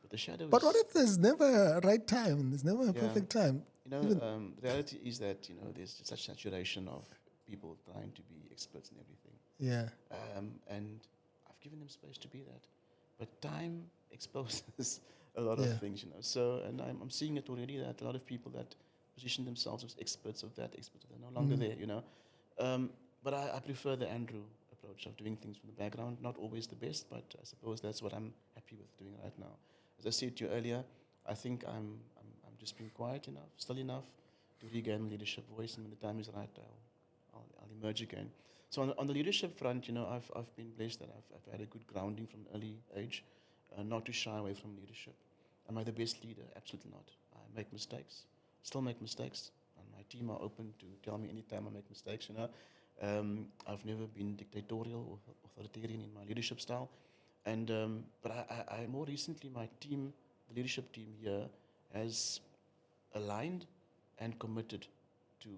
But the shadow. But what if there's never a right time? There's never a perfect time. The reality is that there's just such saturation of people trying to be experts in everything. Yeah. And I've given them space to be that, but time exposes a lot of things, So, and I'm seeing it already that a lot of people that position themselves as experts of that, are no longer there, but I prefer the Andrew approach of doing things from the background. Not always the best, but I suppose that's what I'm happy with doing right now. As I said to you earlier, I think I'm just being quiet enough, still enough to regain leadership voice, and when the time is right, I'll emerge again. So on the leadership front, I've been blessed that I've had a good grounding from an early age, not to shy away from leadership. Am I the best leader? Absolutely not. I make mistakes, still make mistakes, and my team are open to tell me anytime I make mistakes. I've never been dictatorial or authoritarian in my leadership style, and but I more recently my team, the leadership team here, has aligned and committed to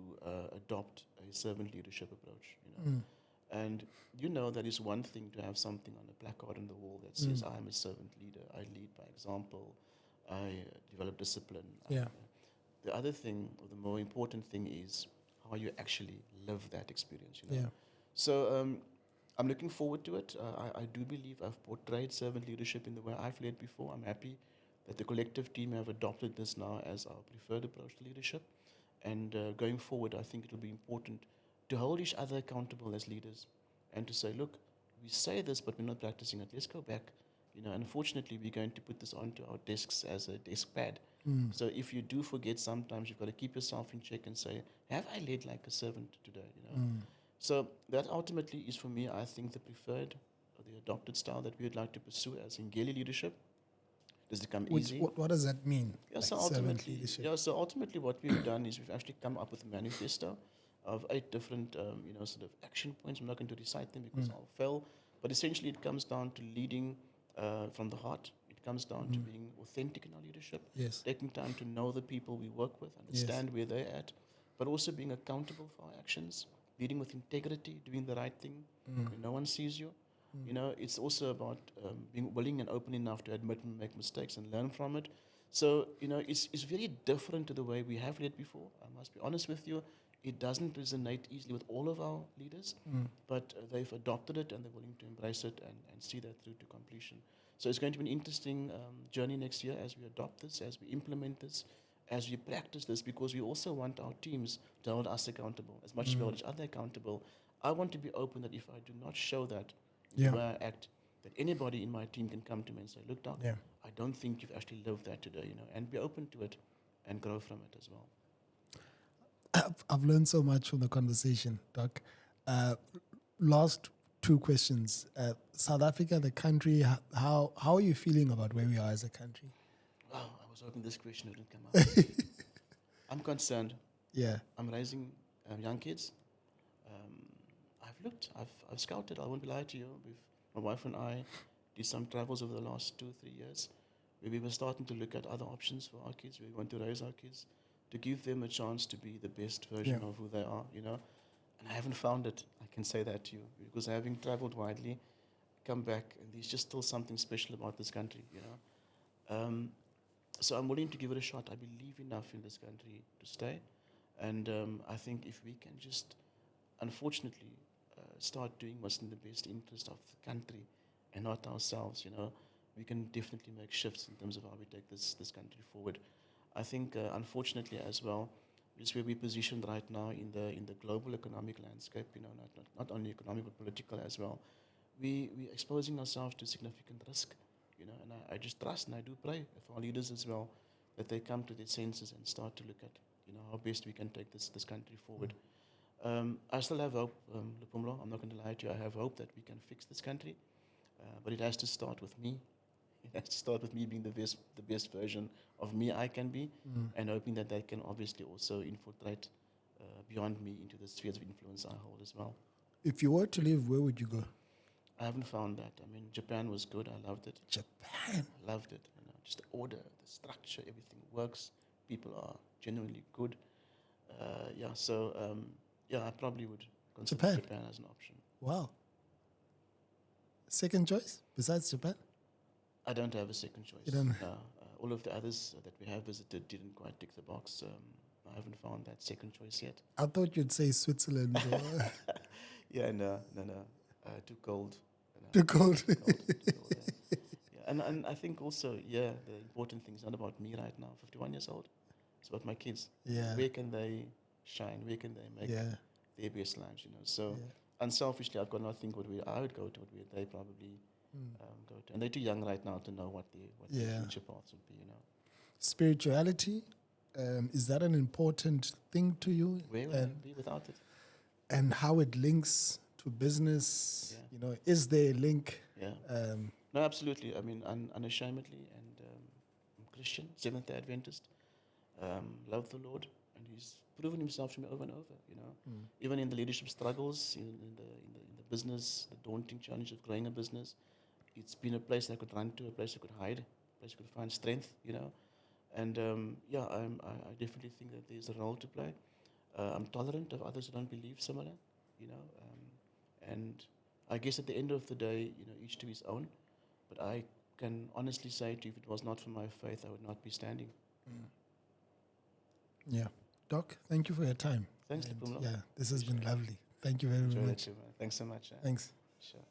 adopt a servant leadership approach. And that is one thing to have something on a placard on the wall that says I am a servant leader. I lead by example. I develop discipline. Yeah. The other thing, or the more important thing, is how you actually live that experience. Yeah. So I'm looking forward to it. I do believe I've portrayed servant leadership in the way I've led before. I'm happy that the collective team have adopted this now as our preferred approach to leadership. And going forward, I think it will be important to hold each other accountable as leaders and to say, look, we say this, but we're not practicing it. Let's go back. Unfortunately, we're going to put this onto our desks as a desk pad. So if you do forget, sometimes you've got to keep yourself in check and say, have I led like a servant today? So that ultimately is, for me, I think, the preferred or the adopted style that we would like to pursue as Engeli leadership. Does it come easy? What does that mean? Yeah, like so ultimately what we've done is we've actually come up with a manifesto of 8 different, sort of action points. I'm not going to recite them because I'll fail. But essentially it comes down to leading from the heart. It comes down to being authentic in our leadership. Yes. Taking time to know the people we work with, understand where they're at, but also being accountable for our actions, leading with integrity, doing the right thing when no one sees you. It's also about being willing and open enough to admit and make mistakes and learn from it. So, it's very different to the way we have led before. I must be honest with you. It doesn't resonate easily with all of our leaders, but they've adopted it and they're willing to embrace it and see that through to completion. So it's going to be an interesting journey next year as we adopt this, as we implement this, as we practice this, because we also want our teams to hold us accountable as much as we hold each other accountable. I want to be open that if I do not show that the way I act, that anybody in my team can come to me and say, look, Doc, I don't think you've actually lived that today, and be open to it and grow from it as well. I've learned so much from the conversation, Doc. Last 2 questions. South Africa, the country, how are you feeling about where we are as a country? Wow, I was hoping this question wouldn't come up. I'm concerned. Yeah. I'm raising young kids. I've looked, I've scouted, I won't be lying to you. My wife and I did some travels over the last 2 or 3 years where we were starting to look at other options for our kids, where we want to raise our kids, to give them a chance to be the best version of who they are, And I haven't found it, I can say that to you, because having traveled widely, come back, and there's just still something special about this country, So I'm willing to give it a shot. I believe enough in this country to stay. And I think if we can just, unfortunately, start doing what's in the best interest of the country and not ourselves, we can definitely make shifts in terms of how we take this country forward. I think, unfortunately, as well, just where we're positioned right now in the global economic landscape, not only economic but political as well, we're exposing ourselves to significant risk, and I just trust and I do pray for our leaders as well that they come to their senses and start to look at, how best we can take this country forward. I still have hope, Luphumlo. I'm not going to lie to you. I have hope that we can fix this country, but it has to start with me. It has to start with me being the best version of me I can be, and hoping that can obviously also infiltrate beyond me into the spheres of influence I hold as well. If you were to leave, where would you go? I haven't found that. I mean, Japan was good. I loved it. Japan? I loved it. Just the order, the structure, everything works. People are genuinely good. I probably would consider Japan as an option. Wow. Second choice besides Japan? I don't have a second choice. You don't? All of the others that we have visited didn't quite tick the box. I haven't found that second choice yet. I thought you'd say Switzerland. Yeah, no. Too cold. Too cold. And I think also, the important thing is not about me right now, 51 years old. It's about my kids. Yeah. Where can they shine? Where can they make their best lives, So unselfishly, I've got nothing what I would go to, what they probably go to. And they're too young right now to know what their future paths would be, Spirituality, is that an important thing to you? Where would I be without it? And how it links to business, is there a link? Yeah. No, absolutely. I mean, unashamedly, and I'm Christian, Seventh-day Adventist, love the Lord, and He's proven Himself to me over and over. Even in the leadership struggles, in the business, the daunting challenge of growing a business, it's been a place I could run to, a place I could hide, a place I could find strength. And I definitely think that there's a role to play. I'm tolerant of others who don't believe similar, and I guess at the end of the day, each to his own. But I can honestly say to you, if it was not for my faith, I would not be standing. Yeah. Doc, thank you for your time. Thanks, Luphumlo. Yeah, this has been lovely. Thank you very much. Thanks so much. Thanks. Sure.